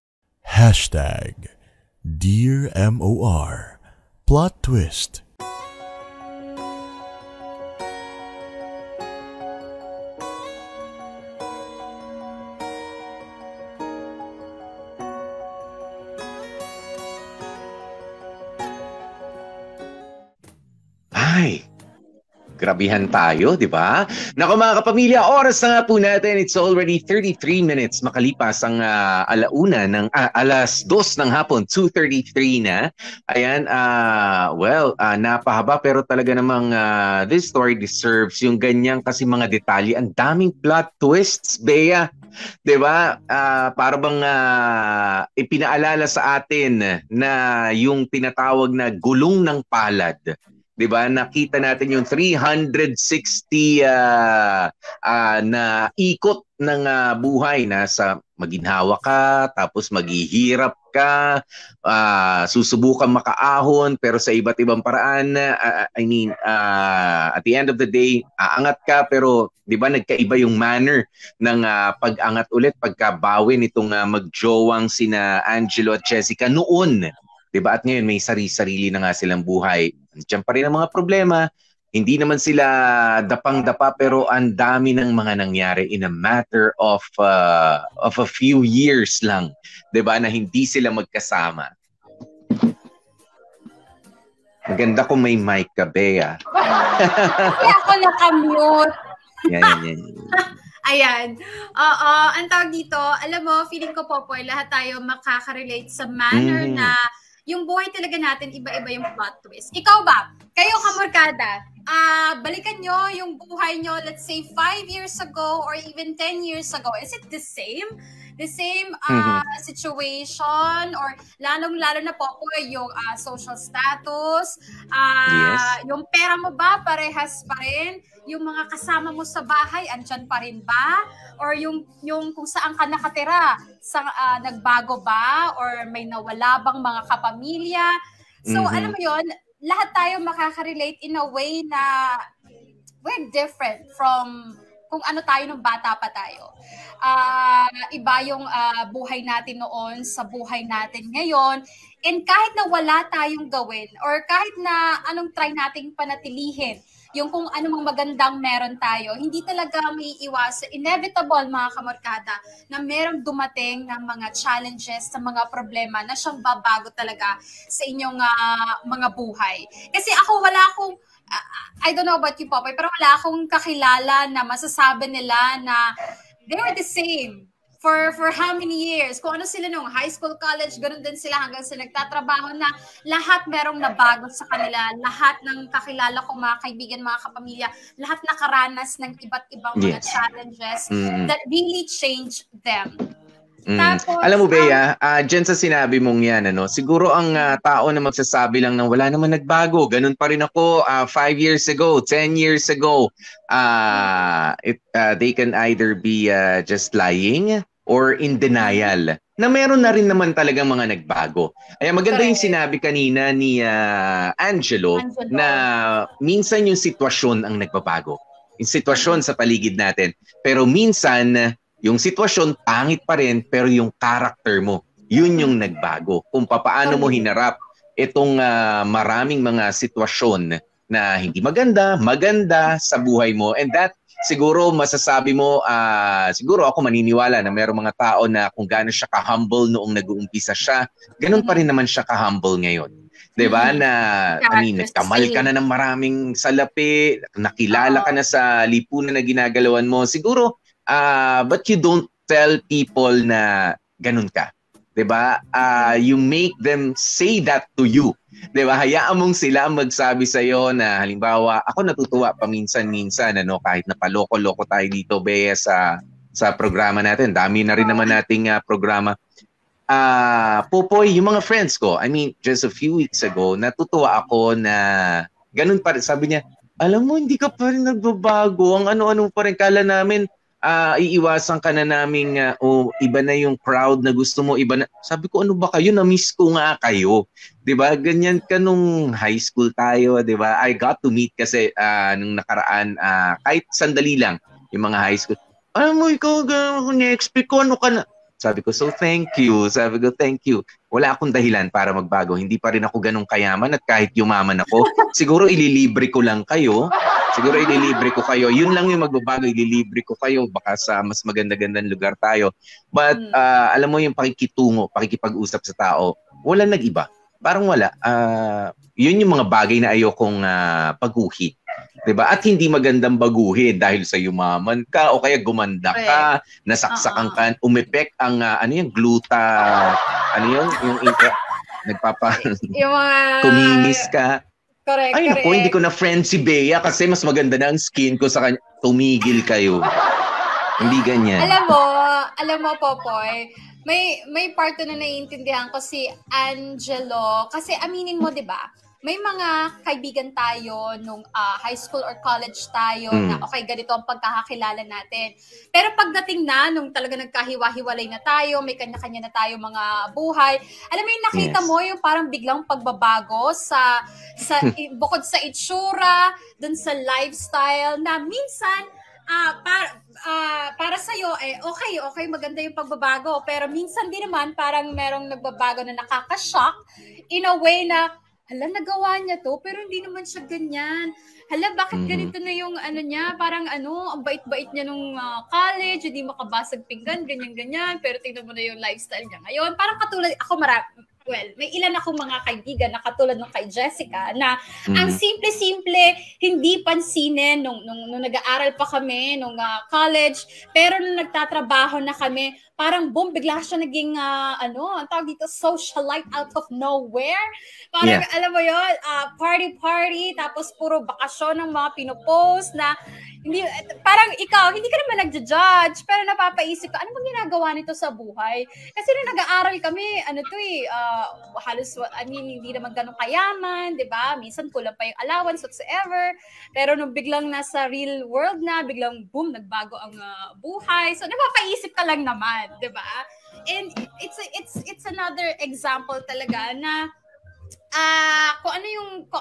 Dear MOR, Plot Twist. Ay, grabihan tayo, di ba? Naku mga kapamilya, oras na nga po natin. It's already 33 minutes makalipas ang alas 2 ng hapon, 2:33 na. Ayan, napahaba pero talaga namang this story deserves yung ganyang kasi mga detalye. Ang daming plot twists, Bea. Diba? Para bang ipinaalala sa atin na yung tinatawag na gulong ng palad. Diba? Nakita natin yung 360 na ikot ng buhay. Nasa maginhawa ka, tapos maghihirap ka, susubukan makaahon, pero sa iba't ibang paraan, at the end of the day, aangat ka, pero di ba nagkaiba yung manner ng pag-angat ulit, pagkabawi nitong magjowang sina Angelo at Jessica noon. Di ba? At ngayon may sarili na nga silang buhay. Diyan pa rin ang mga problema. Hindi naman sila dapang-dapa, pero ang dami ng mga nangyari in a matter of a few years lang, 'di ba, na hindi sila magkasama. Maganda kung may mic ka, Bea. Kaya ako nakamute. Yan. Ayan. Oo, ang tawag dito, alam mo, feeling ko, Popoy, lahat tayo makaka-relate sa manner na yung buhay talaga natin, iba-iba yung plot twist. Ikaw ba? Kayo, kamorkada, balikan nyo yung buhay nyo, let's say 5 years ago or even 10 years ago. Is it the same? The same situation? Or lalong-lalo na po yung social status? Yes. Yung pera mo ba parehas pa rin? Yung mga kasama mo sa bahay, andyan pa rin ba? Or yung kung saan ka nakatira, nagbago ba? Or may nawala bang mga kapamilya? So, alam mo yon, lahat tayo makaka-relate in a way na we're different from kung ano tayo nung bata pa tayo. Iba yung buhay natin noon sa buhay natin ngayon. And kahit na wala tayong gawin or kahit na anong try nating panatilihin, yung kung anong magandang meron tayo, hindi talaga may iwas, inevitable mga kamorkada, na merong dumating ng mga challenges, sa mga problema na siyang babago talaga sa inyong mga buhay. Kasi ako wala akong, I don't know about you, Popoy, pero wala akong kakilala na masasabi nila na they were the same for how many years. Kung ano sila nung high school, college, ganun din sila hanggang sa nagtatrabaho na lahat merong nabago sa kanila. Lahat ng kakilala ko, mga kaibigan, mga kapamilya, lahat nakaranas ng iba't ibang mga challenges that really changed them. Tapos, alam mo, Bea, dyan sa sinabi mong yan, siguro ang tao na magsasabi lang na wala naman nagbago, ganun pa rin ako 5 years ago, 10 years ago, they can either be just lying or in denial na meron na rin naman talagang mga nagbago. Ay maganda yung sinabi kanina ni Angelo na minsan yung sitwasyon ang nagbabago. Yung sitwasyon sa paligid natin. Pero minsan yung sitwasyon pangit pa rin, pero yung character mo, yun yung nagbago. Kung paano mo hinarap itong maraming mga sitwasyon na hindi maganda sa buhay mo. And that siguro masasabi mo, siguro ako maniniwala na mayroong mga tao na kung gaano siya ka-humble noong nag-uumpisa siya, ganun pa rin naman siya ka-humble ngayon. Diba? Na, nagkamal ka na ng maraming salapi, nakilala ka na sa lipunan na ginagalawan mo. Siguro, but you don't tell people na ganun ka. Diba? You make them say that to you. Diba? Hayaan mong sila magsabi sa'yo na halimbawa, ako natutuwa paminsan-minsan, kahit na paloko-loko tayo dito, Bea, sa programa natin. Dami na rin naman nating programa. Popoy, yung mga friends ko, I mean, just a few weeks ago, natutuwa ako na ganun pa rin. Sabi niya, alam mo, hindi ka pa rin nagbabago. Ang ano-ano pa rin. Kala namin, iiwasan ka na namin, iba na yung crowd na gusto mo, iba na. Sabi ko, ano ba kayo? Na-miss ko nga kayo. Diba? Ganyan ka nung high school tayo, diba? I got to meet kasi nung nakaraan, kahit sandali lang, yung mga high school. Alam mo, ikaw, na-expect ko, ano ka na? Sabi ko, so thank you. Sabi ko, thank you. Wala akong dahilan para magbago. Hindi pa rin ako ganun kayaman at kahit yumaman ako, siguro ililibre ko lang kayo. Siguro ililibre ko kayo. Yun lang yung magbabago, ililibre ko kayo. Baka sa mas maganda-gandang lugar tayo. But alam mo yung pakikitungo, pakikipag-usap sa tao, wala nag-iba. Parang wala. Yun yung mga bagay na ayokong pagguhit. Diba? At hindi magandang baguhin dahil sa yumaman ka o kaya gumanda ka, nasaksakan ka, umepek ang gluta, yung yung mga kumimis ka. Correct, ay naku, hindi ko na friend si Bea kasi mas maganda na ang skin ko sa kanya. Tumigil kayo. Hindi ganyan. Alam mo, Popoy, may part na naiintindihan ko si Angelo kasi aminin mo, 'di ba? may mga kaibigan tayo nung high school or college tayo na okay, ganito ang pagkakakilala natin. Pero pagdating na nung talaga nagkahiwa-hiwalay na tayo, may kanya-kanya na tayo mga buhay, alam mo yung nakita mo yung parang biglang pagbabago sa bukod sa itsura, dun sa lifestyle na minsan para sa'yo, okay, maganda yung pagbabago. Pero minsan din naman, parang merong nagbabago na nakaka-shock in a way na, hala, nagawa niya to, pero hindi naman siya ganyan. Hala, bakit ganito na yung niya? Parang ang bait-bait niya nung college, hindi makabasag pinggan, ganyan-ganyan. Pero tingnan mo na yung lifestyle niya ngayon. Parang katulad, may ilan akong mga kaibigan na katulad nung kay Jessica na ang simple-simple, hindi pansinin nung nag-aaral pa kami, nung college, pero nung nagtatrabaho na kami, parang boom, bigla siya naging, ang tawag dito, socialite out of nowhere. Parang, alam mo yun, party-party, tapos puro bakasyon ng mga pinopost na, hindi, parang ikaw, hindi ka naman nagja-judge, pero napapaisip ka, ano bang ginagawa nito sa buhay? Kasi nung nag-aaral kami, halos, hindi naman ganun kayaman, di ba? Minsan kulang pa yung allowance, whatsoever. Pero nung biglang nasa real world na, biglang boom, nagbago ang buhay. So, napapaisip ka lang naman, di ba? And it's another example talaga na kung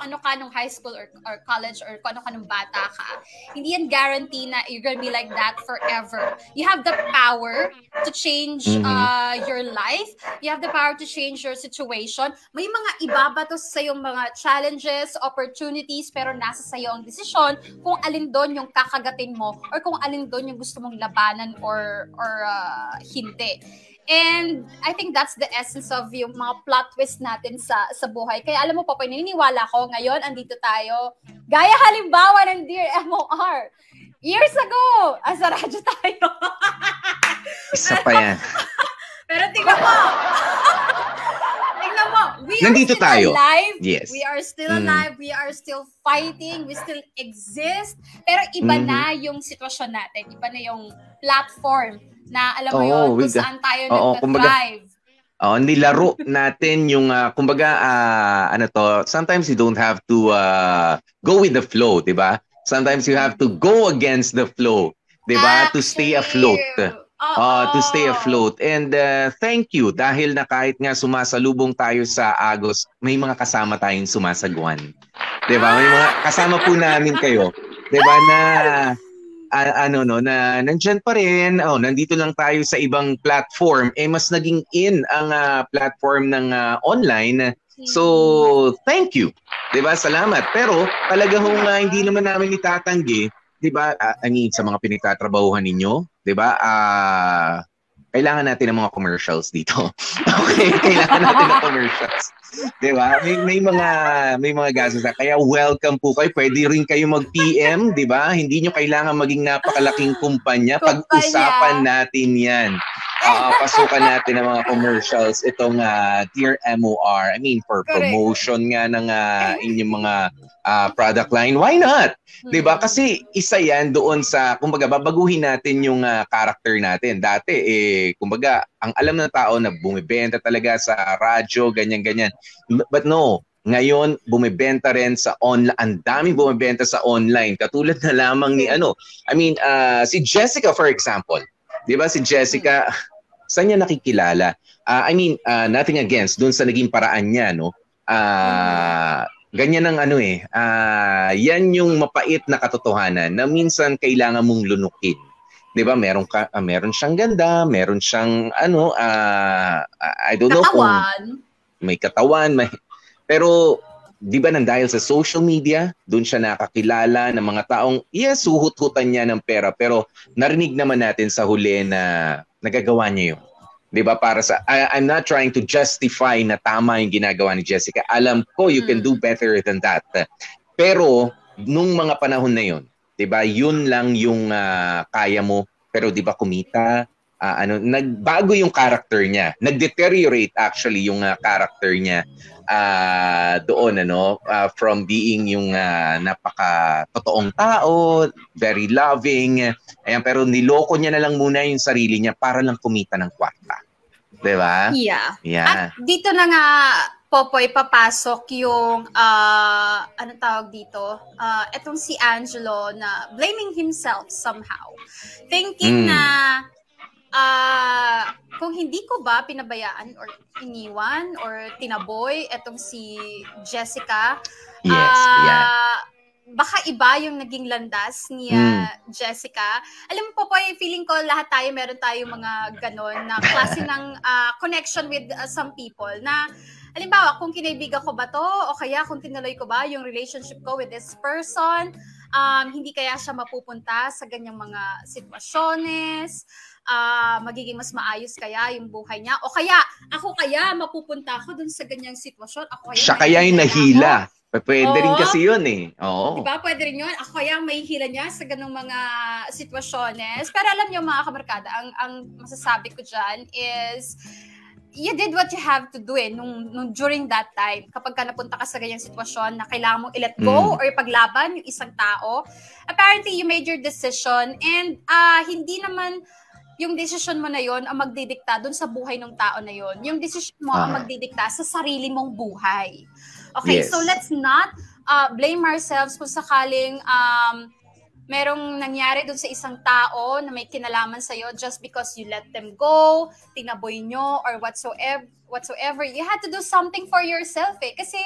ano ka nung high school or college or kung ano ka nung bata ka, hindi yan guarantee na you're gonna be like that forever. You have the power to change your life. You have the power to change your situation. May mga ibabato sa yung mga challenges, opportunities, pero nasa sayo ang desisyon kung alin doon yung kakagatin mo or kung alin doon yung gusto mong labanan or hindi. And I think that's the essence of yung mga plot twist natin sa buhay. Kaya alam mo, Popoy, naniniwala ko ngayon, andito tayo. Gaya halimbawa ng Dear MOR. Years ago, sa radyo tayo. Isa pa yan. Pero tingnan mo. We nandito are still tayo. Alive. Yes. We are still alive. We are still fighting. We still exist. Pero iba na yung sitwasyon natin. Iba na yung platform na alam mo yun, kung saan tayo nag-thrive. Nilaro natin yung, sometimes you don't have to go with the flow, di ba? Sometimes you have to go against the flow, di ba? To stay afloat. To stay afloat. And thank you dahil na kahit nga sumasalubong tayo sa Agos, may mga kasama tayong sumasagwan. Di ba? May mga kasama po namin kayo. Di ba na na nandyan pa rin, nandito lang tayo sa ibang platform, mas naging in ang platform ng online. So, thank you. 'Di ba? Salamat. Pero talaga hindi naman namin itatanggi, 'di ba? Sa mga pinagtatrabahuhan ninyo, 'di ba? Kailangan natin ng mga commercials dito. Okay, kailangan natin ng commercials. 'Di ba? May mga gastos na. Kaya welcome po kayo. Pwede rin kayo mag-PM, 'di ba? Hindi nyo kailangan maging napakalaking kumpanya. Pag-usapan natin 'yan. Pasukan natin ang mga commercials. Itong Dear MOR. For promotion nga ng inyong mga product line. Why not? 'Di ba? Kasi isa 'yan doon sa kumbaga babaguhin natin yung character natin. Dati kumbaga ang alam ng tao na bumibenta talaga sa radyo, ganyan-ganyan. But no, ngayon bumibenta rin sa online. Ang daming bumibenta sa online. Katulad na lamang ni si Jessica for example. 'Di ba si Jessica, saan niya nakikilala? Nothing against doon sa naging paraan niya, no? Ganyan ang yan yung mapait na katotohanan na minsan kailangan mong lunukin. 'Di ba? Meron siyang ganda, meron siyang I don't know kung may katawan, pero 'di ba nang dahil sa social media, doon siya nakakilala ng mga taong suhut-hutan niya ng pera, pero narinig naman natin sa huli na nagagawa niya 'yun. 'Di ba? Para sa I'm not trying to justify na tama yung ginagawa ni Jessica. Alam ko you can do better than that. Pero nung mga panahon na 'yon, 'di ba? Yun lang yung kaya mo, pero 'di ba kumita, nagbago yung character niya. Nag-deteriorate actually yung character niya doon from being yung napaka-totoong tao, very loving. Pero niloko niya na lang muna yung sarili niya para lang kumita ng kwarta. 'Di ba? Yeah. Yeah. At dito na nga Popoy papasok yung, anong tawag dito? Etong si Angelo na blaming himself somehow. Thinking na, kung hindi ko ba pinabayaan or iniwan or tinaboy etong si Jessica, baka iba yung naging landas ni Jessica. Alam mo po, feeling ko lahat tayo, meron tayong mga ganon na klase ng connection with some people na, halimbawa, kung kinaibigan ko ba to o kaya kung tinuloy ko ba yung relationship ko with this person, hindi kaya siya mapupunta sa ganyang mga sitwasyones, magiging mas maayos kaya yung buhay niya, o kaya ako kaya mapupunta ako dun sa ganyang sitwasyon, ako kaya siya kaya yung nahila. Pwede rin kasi yun eh. Oo. Diba? Pwede rin yun. Ako kaya may hila niya sa ganung mga sitwasyones. Pero alam niyo mga kamarkada, ang masasabi ko dyan is, you did what you have to do nung during that time. Kapag ka napunta ka sa ganyang sitwasyon na kailangan mong i-let go or ipaglaban yung isang tao, apparently you made your decision and hindi naman yung decision mo na yon ang magdidikta dun sa buhay ng tao na yon. Yung decision mo ang magdidikta sa sarili mong buhay. Okay, so let's not blame ourselves kung sakaling merong nangyari dun sa isang tao na may kinalaman sa'yo just because you let them go, tinaboy nyo, or whatsoever. You had to do something for yourself eh. Kasi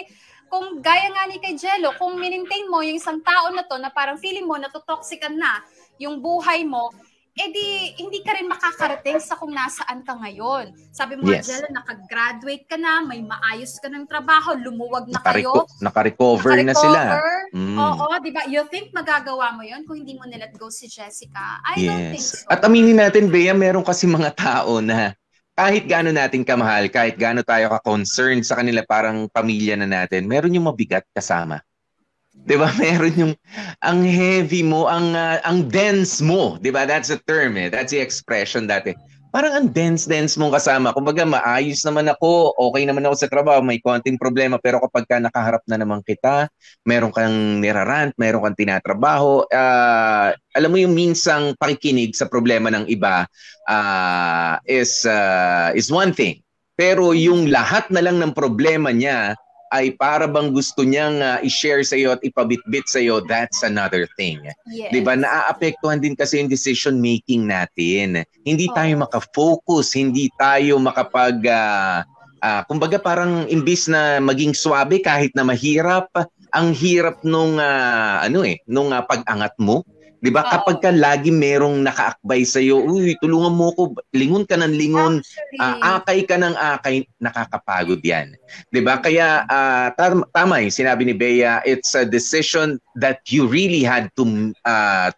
kung gaya nga ni kay Jello, kung maintain mo yung isang tao na to na parang feeling mo natutoxican na yung buhay mo, di hindi ka rin makakarating sa kung nasaan ka ngayon. Sabi mo, Jello, nakagraduate ka na, may maayos ka ng trabaho, lumuwag na kayo. Nakarecover na sila. Oo, di ba? You think magagawa mo yun kung hindi mo nilet go si Jessica? I don't think so. At aminin natin, Bea, meron kasi mga tao na kahit gaano natin kamahal, kahit gaano tayo ka-concern sa kanila, parang pamilya na natin, meron yung mabigat kasama. 'Di ba? Meron yung ang heavy mo, ang dense mo, 'di ba? That's the term eh. That's the expression dati. Parang ang dense mong kasama. Kumbaga maayos naman ako, okay naman ako sa trabaho, may konting problema, pero kapag ka nakaharap na naman kita, meron kang nirarant, meron kang tinatrabaho, alam mo yung minsang pakikinig sa problema ng iba is one thing. Pero yung lahat na lang ng problema niya ay para bang gusto niyang i-share sa iyo at ipabitbit sa iyo, that's another thing. Yes. 'Di ba? Naaapektuhan din kasi yung decision making natin. Hindi tayo maka-focus, hindi tayo makapag kumbaga parang imbis na maging swabe kahit na mahirap, ang hirap nung nung pag-angat mo. 'Di ba? Kapag ka lagi merong nakaakbay sa iyo, uy, tulungan mo ko, lingon ka ng lingon, akay ka ng akay, nakakapagod 'yan. 'Di ba? Kaya tama 'yung sinabi ni Bea, it's a decision that you really had to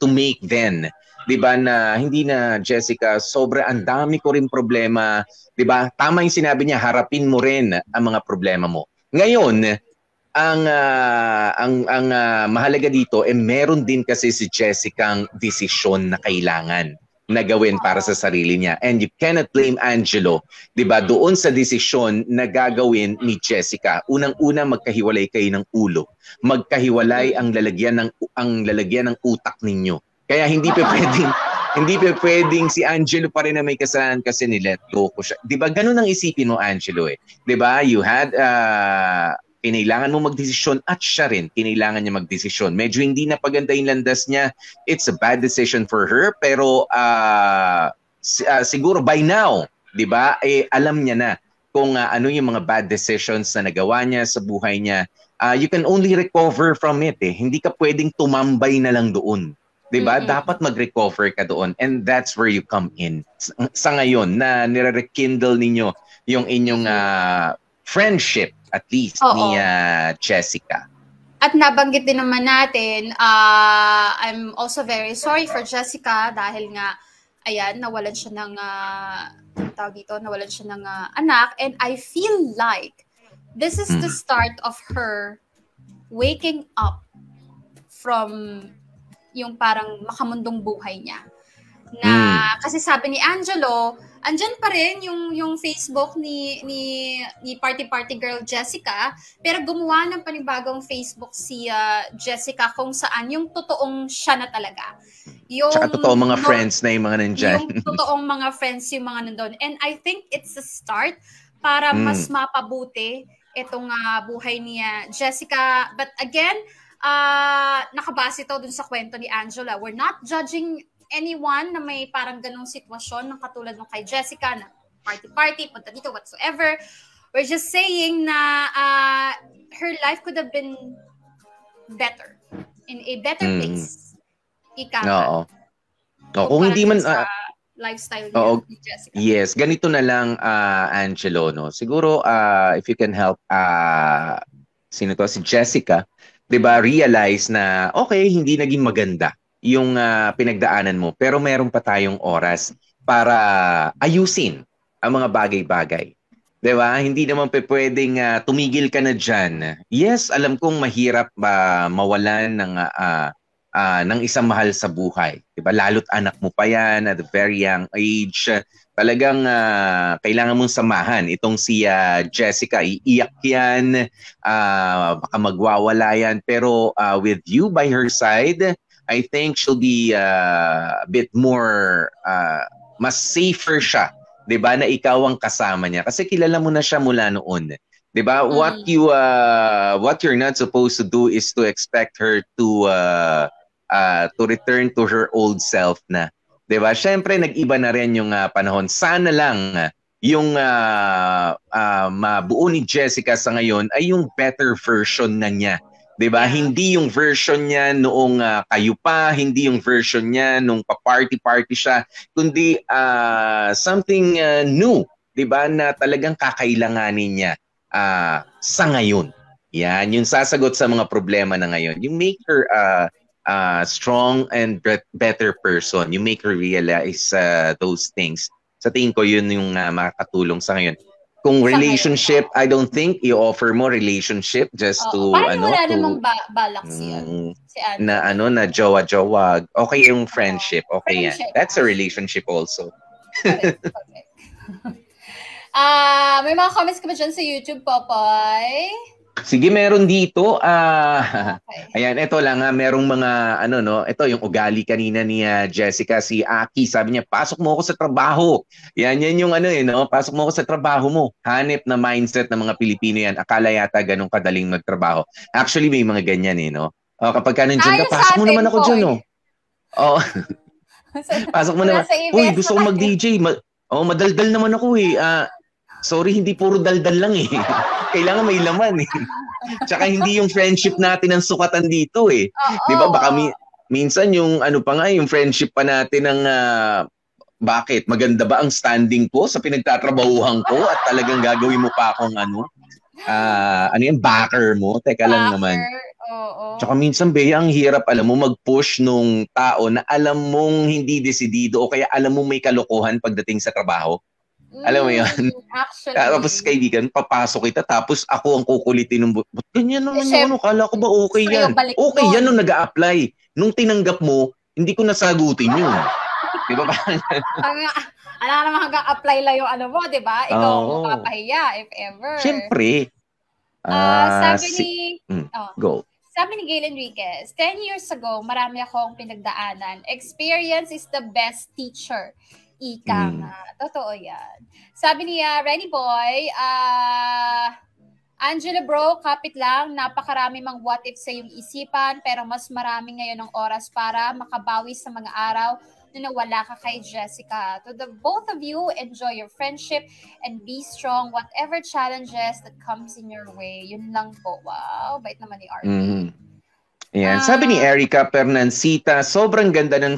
make then. 'Di ba? Na hindi na, Jessica, ang dami ko rin problema, 'di ba? Tama 'yung sinabi niya, harapin mo rin ang mga problema mo. Ngayon, ang mahalaga dito meron din kasi si Jessica ang desisyon na kailangan na gawin para sa sarili niya, and you cannot blame Angelo, 'di ba, doon sa desisyon na gagawin ni Jessica. Unang-una, magkahiwalay kayo ng ulo, magkahiwalay ang lalagyan ng utak ninyo, kaya hindi pa pwedeng si Angelo pa rin na may kasalanan kasi ni-let go ko siya. 'Di ba, ganun ang isipin mo, Angelo eh. 'Di ba, you had kinailangan mo magdesisyon at siya rin kinailangan niya magdesisyon. Medyo hindi na paganda yung landas niya. It's a bad decision for her, pero siguro by now, 'di ba? Alam niya na kung ano yung mga bad decisions na nagawa niya sa buhay niya. You can only recover from it eh. Hindi ka pwedeng tumambay na lang doon. 'Di ba? Dapat mag-recover ka doon, and that's where you come in. Sa ngayon na nire-rekindle ninyo yung inyong friendship, at least, ni Jessica. At nabanggit din naman natin, I'm also very sorry for Jessica dahil nga, ayan, nawalan siya ng, anak. And I feel like this is the start of her waking up from yung parang makamundong buhay niya. Na kasi sabi ni Angelo, andyan pa rin yung Facebook ni Party Girl Jessica, pero gumawa ng panibagong Facebook si Jessica kung saan yung totoong siya na talaga. Tsaka totoong mga friends na yung mga nandyan. Yung totoong mga friends yung mga nandun. And I think it's a start para mas mapabuti itong buhay ni Jessica. But again, nakabase to dun sa kwento ni Angela. We're not judging anyone na may parang ganong sitwasyon ng katulad ng kay Jessica na party-party, punta dito, whatsoever. We're just saying na her life could have been better. In a better place. Ika. Oo. Kung hindi man... lifestyle ni Jessica. Yes, ganito na lang, Angelo, no? Siguro, if you can help, sino to? Si Jessica, 'di ba, realize na, okay, hindi naging maganda yung pinagdaanan mo, pero meron pa tayong oras para ayusin ang mga bagay-bagay. 'Di ba? Hindi naman pwedeng tumigil ka na diyan. Yes, alam kong mahirap mawalan ng isang mahal sa buhay. 'Di ba? Lalo't anak mo pa 'yan at a very young age. Talagang kailangan mong samahan itong si Jessica. Iiyak 'yan, baka magwawala 'yan, pero with you by her side, I think she'll be a bit more mas safer siya, 'di ba, na ikaw ang kasama niya kasi kilala mo na siya mula noon. 'Di ba? What you're not supposed to do is to expect her to return to her old self na. 'Di ba? Syempre nag-iba na rin yung panahon. Sana lang yung mabuo ni Jessica sa ngayon ay yung better version na niya. 'Di ba? Hindi yung version niya noong kayo pa, hindi yung version niya nung pa-party-party siya, kundi something new, 'di ba? Na talagang kakailanganin niya sa ngayon. Yan, yung sasagot sa mga problema na ngayon. You make her strong and better person. You make her realize those things. Sa tingin ko, yun yung makakatulong sa ngayon. Kung relationship, I don't think i-offer mo relationship just to paano wala namang balak siya? Si na jowa-jowa. Okay yung friendship. Okay yan. That's a relationship also. Correct. May mga comments ka ba dyan sa YouTube, Popoy? Sige, meron dito. Ayan, ito lang merong mga ito yung ugali kanina ni Jessica, si Aki, sabi niya, pasok mo ako sa trabaho. Yan yung pasok mo ako sa trabaho mo. Hanip na mindset ng mga Pilipino yan. Akala yata ganun kadaling magtrabaho. Actually, may mga ganyan no. Kapag ka nandiyan ka, pasok mo naman ako dyan, no. Oh. Pasok mo naman. Uy, gusto ko mag-DJ. Madaldal naman ako sorry, hindi puro daldal lang Kailangan may laman Tsaka hindi yung friendship natin ang sukatan dito 'Di ba? Baka minsan yung yung friendship pa natin ng bakit? Maganda ba ang standing ko sa pinagtatrabahuhan ko at talagang gagawin mo pa akong backer mo? Teka lang naman. Tsaka minsan, Bea, ang hirap, alam mo, mag-push nung tao na alam mong hindi desidido o kaya alam mong may kalokohan pagdating sa trabaho. Alam mo yan? Actually. Tapos kaibigan, papasok kita, tapos ako ang kukulitin ng ba't ganyan naman kala ko ba okay yan? Okay yan nung nag-a-apply. Nung tinanggap mo, hindi ko nasagutin yun. Di ba? Alam naman hanggang apply lang yung mo, di ba? Ikaw ang mapapahiya, if ever. Siyempre. Go. Sabi ni Gail Enriquez, 10 years ago, marami akong pinagdaanan. Experience is the best teacher. Ika nga. Totoo yan. Sabi niya, Renny Boy, Angela bro, kapit lang, napakarami mang what if sa iyong isipan, pero mas marami ngayon ng oras para makabawi sa mga araw na nawala ka kay Jessica. To the both of you, enjoy your friendship and be strong whatever challenges that comes in your way. Yun lang po. Wow, bait naman ni RP. Yan. Sabi ni Erica Pernancita, sobrang ganda ng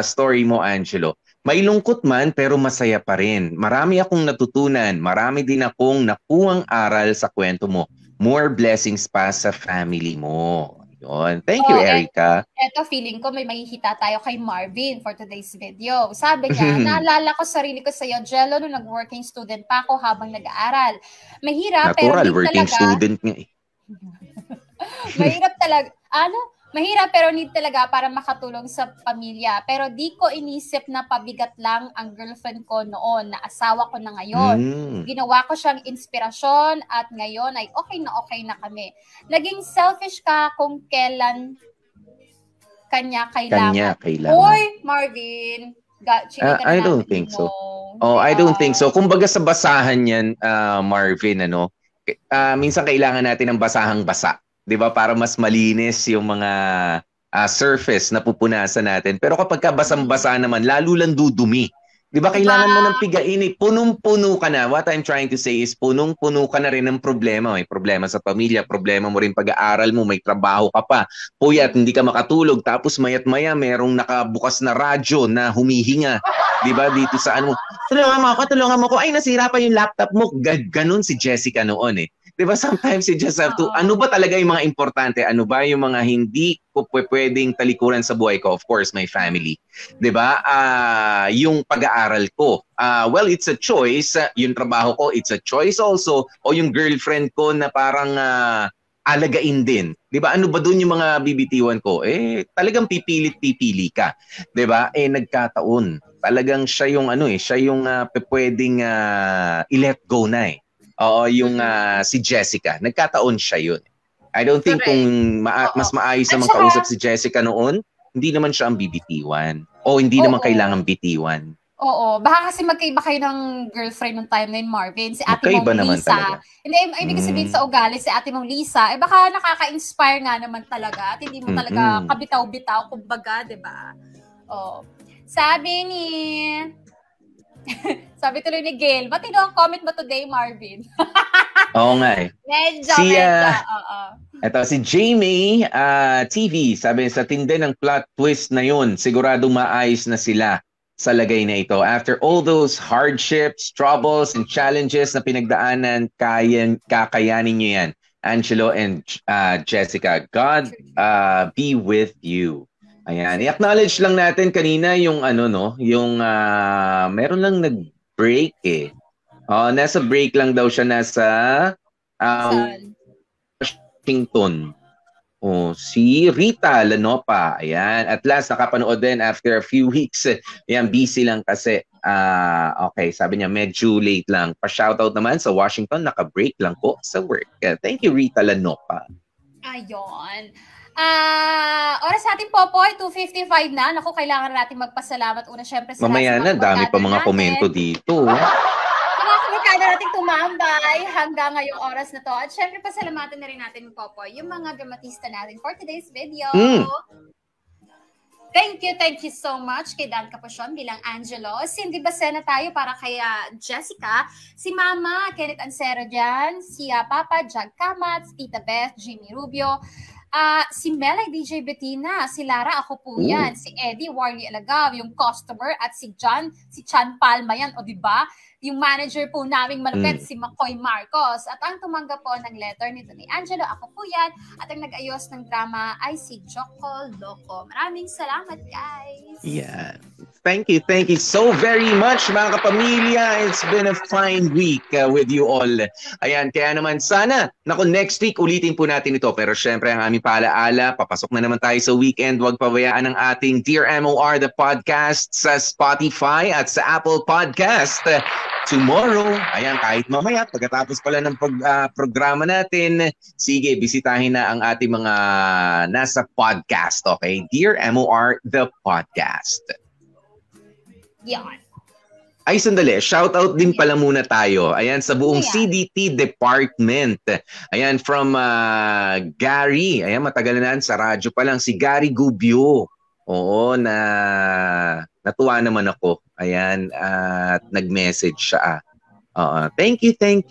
story mo, Angelo. May lungkot man pero masaya pa rin. Marami akong natutunan. Marami din akong nakuhang aral sa kwento mo. More blessings pa sa family mo. Yun. Thank you, Erica. Eto, feeling ko may makikita tayo kay Marvin for today's video. Sabi niya, naalala ko sarili ko sa iyo, Jello, nung nag-working student pa ako habang nag-aaral. Mahirap, natural, pero working talaga, student nga mahirap talaga. Mahirap pero need talaga para makatulong sa pamilya. Pero di ko inisip na pabigat lang ang girlfriend ko noon na asawa ko na ngayon. Ginawa ko siyang inspirasyon at ngayon ay okay na kami. Naging selfish ka kung kailan kanya kailangan. Hoy, Marvin! I don't think so. I don't think so. Kumbaga sa basahan yan, Marvin, minsan kailangan natin ng basahang-basa, 'di ba? Para mas malinis yung mga surface na pupunasan natin. Pero kapag basang-basa naman, lalo lang dudumi. 'Di ba? Kailangan mo ng pigain eh. Punong-puno ka na. What I'm trying to say is punong-puno ka na rin ng problema. May problema sa pamilya, problema mo rin pag-aaral mo, may trabaho ka pa. Puyat, hindi ka makatulog. Tapos mayat-maya, merong nakabukas na radyo na humihinga. 'Di ba? Dito sa ano mo. Tulungan mo ko. Ay, nasira pa yung laptop mo. Ganun si Jessica noon eh. 'Di ba? Sometimes you just have to, ano ba talaga yung mga importante? Ano ba yung mga hindi ko pwedeng talikuran sa buhay ko? Of course, my family. 'Di ba? Yung pag-aaral ko. Well, it's a choice. Yung trabaho ko, it's a choice also. O yung girlfriend ko na parang alagain din. 'Di ba? Ano ba doon yung mga bibitiwan ko? Talagang pipili ka. 'Di ba? Nagkataon. Talagang siya yung siya yung pwedeng i-let go na eh. Oo, yung si Jessica. Nagkataon siya yun. I don't think kung mas maayos naman kausap si Jessica noon, hindi naman siya ang bibitiwan. O hindi naman kailangan bitiwan. Oo. Baka kasi magkaiba kayo ng girlfriend ng time na yun, Marvin. Si ate mong Lisa. Hindi, ibig sabihin sa ugali, si ate mong Lisa, baka nakaka-inspire nga naman talaga. At hindi mo talaga kabitaw-bitaw, kumbaga, di ba? Oo. Sabi tuloy ni Gail, matino ang comment mo today, Marvin? Oo nga eh. Medyo. Ito, si Jamie TV, sabi sa tindi ng plot twist na yun, siguradong maayos na sila sa lagay na ito. After all those hardships, troubles, and challenges na pinagdaanan, kakayanin nyo yan. Angelo and Jessica, God be with you. Ayan, i-acknowledge lang natin kanina yung yung meron lang nag-break eh. Nasa break lang daw siya, nasa Washington. Si Rita Lanopa. Ayan, at last nakapanood din after a few weeks. Ayan, busy lang kasi. Okay, sabi niya medyo late lang. Pa-shoutout naman sa Washington, naka-break lang po sa work. Thank you, Rita Lanopa. Ayun. Oras natin, Popoy, 2:55 na. Naku, kailangan natin magpasalamat una syempre sa mamaya na, dami pa mga komento dito. Sa mga kumikada natin tumambay hanggang ngayong oras na to. At syempre, pasalamatan na rin natin, Popoy, yung mga dramatista natin for today's video. Thank you so much kay Dan Capuchon bilang Angelo. Cindy Bacena tayo para kay Jessica. Si Mama, Kenneth Ancero dyan. Si Papa, Jag Kamat. Tita Beth, Jimmy Rubio. Si Melay DJ Bettina, si Lara, ako po yan, si Eddie, Warley Alagaw, yung customer, at si John, si Chan Palma yan, o diba? Yung manager po naming malupit, si Makoy Marcos. At ang tumanggap po ng letter nito ni Angelo, ako po yan. At ang nag-ayos ng drama ay si Joko Loco. Maraming salamat, guys! Yeah. Thank you so very much, mga kapamilya. It's been a fine week with you all. Ayan, kaya naman sana, next week ulitin po natin ito. Pero syempre, ang aming paalaala, papasok na naman tayo sa weekend. Huwag pabayaan ang ating Dear MOR, the podcast sa Spotify at sa Apple Podcast. Tomorrow, ayan, kahit mamaya, pagkatapos pala ng programa natin, sige, bisitahin na ang ating mga nasa podcast, okay? Dear MOR, the podcast. Yan. Ay, sandali. Shoutout din pala muna tayo. Ayan, sa buong CDT department. Ayan, from Gary. Ayan, matagal na sa radyo pa lang. Si Gary Gubio. Oo, natuwa naman ako. Ayan, at nag-message siya. Thank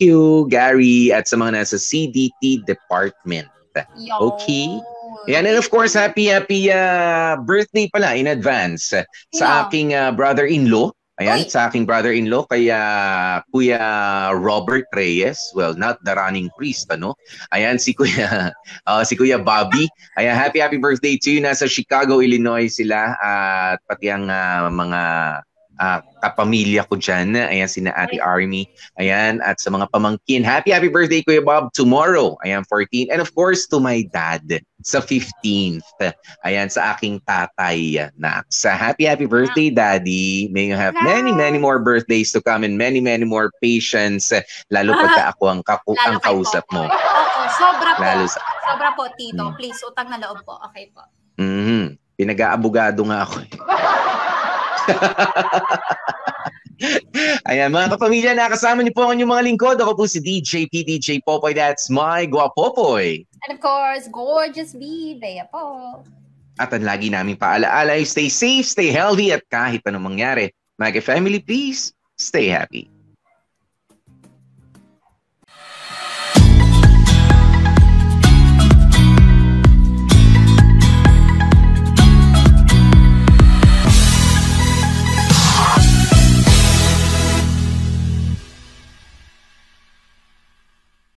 you, Gary. At sa mga nasa CDT department. Okay? Ayan, and of course, happy birthday pala in advance sa aking brother-in-law. Ayan, sa aking brother-in-law, kaya Kuya Robert Reyes. Well, not the running priest, ano? Ayan, si Kuya Bobby. Ayan, happy birthday to you. Nasa Chicago, Illinois sila. At pati ang mga kapamilya ko dyan. Ayan, sina Ate Army. Ayan, at sa mga pamangkin. Happy birthday, Kuya Bob, tomorrow. Ayan, 14. And of course, to my dad sa 15th. Ayan, sa aking tatay na. Sa happy birthday, Daddy. May you have many more birthdays to come and many more patience. Lalo pagka ako ang kausap mo. Oo, sobra po. Sobra po, Tito. Please, utang na loob po. Okay po. Pinag-aabogado nga ako. Ayan, mga kapamilya, nakasama niyo po ang inyong mga lingkod. Ako po si DJ PDJ Popoy. That's my Guapopoy. And of course, gorgeous B, Bea po. At ang lagi naming paalaala ay stay safe, stay healthy, at kahit anong mangyari, Mega Family, please, stay happy.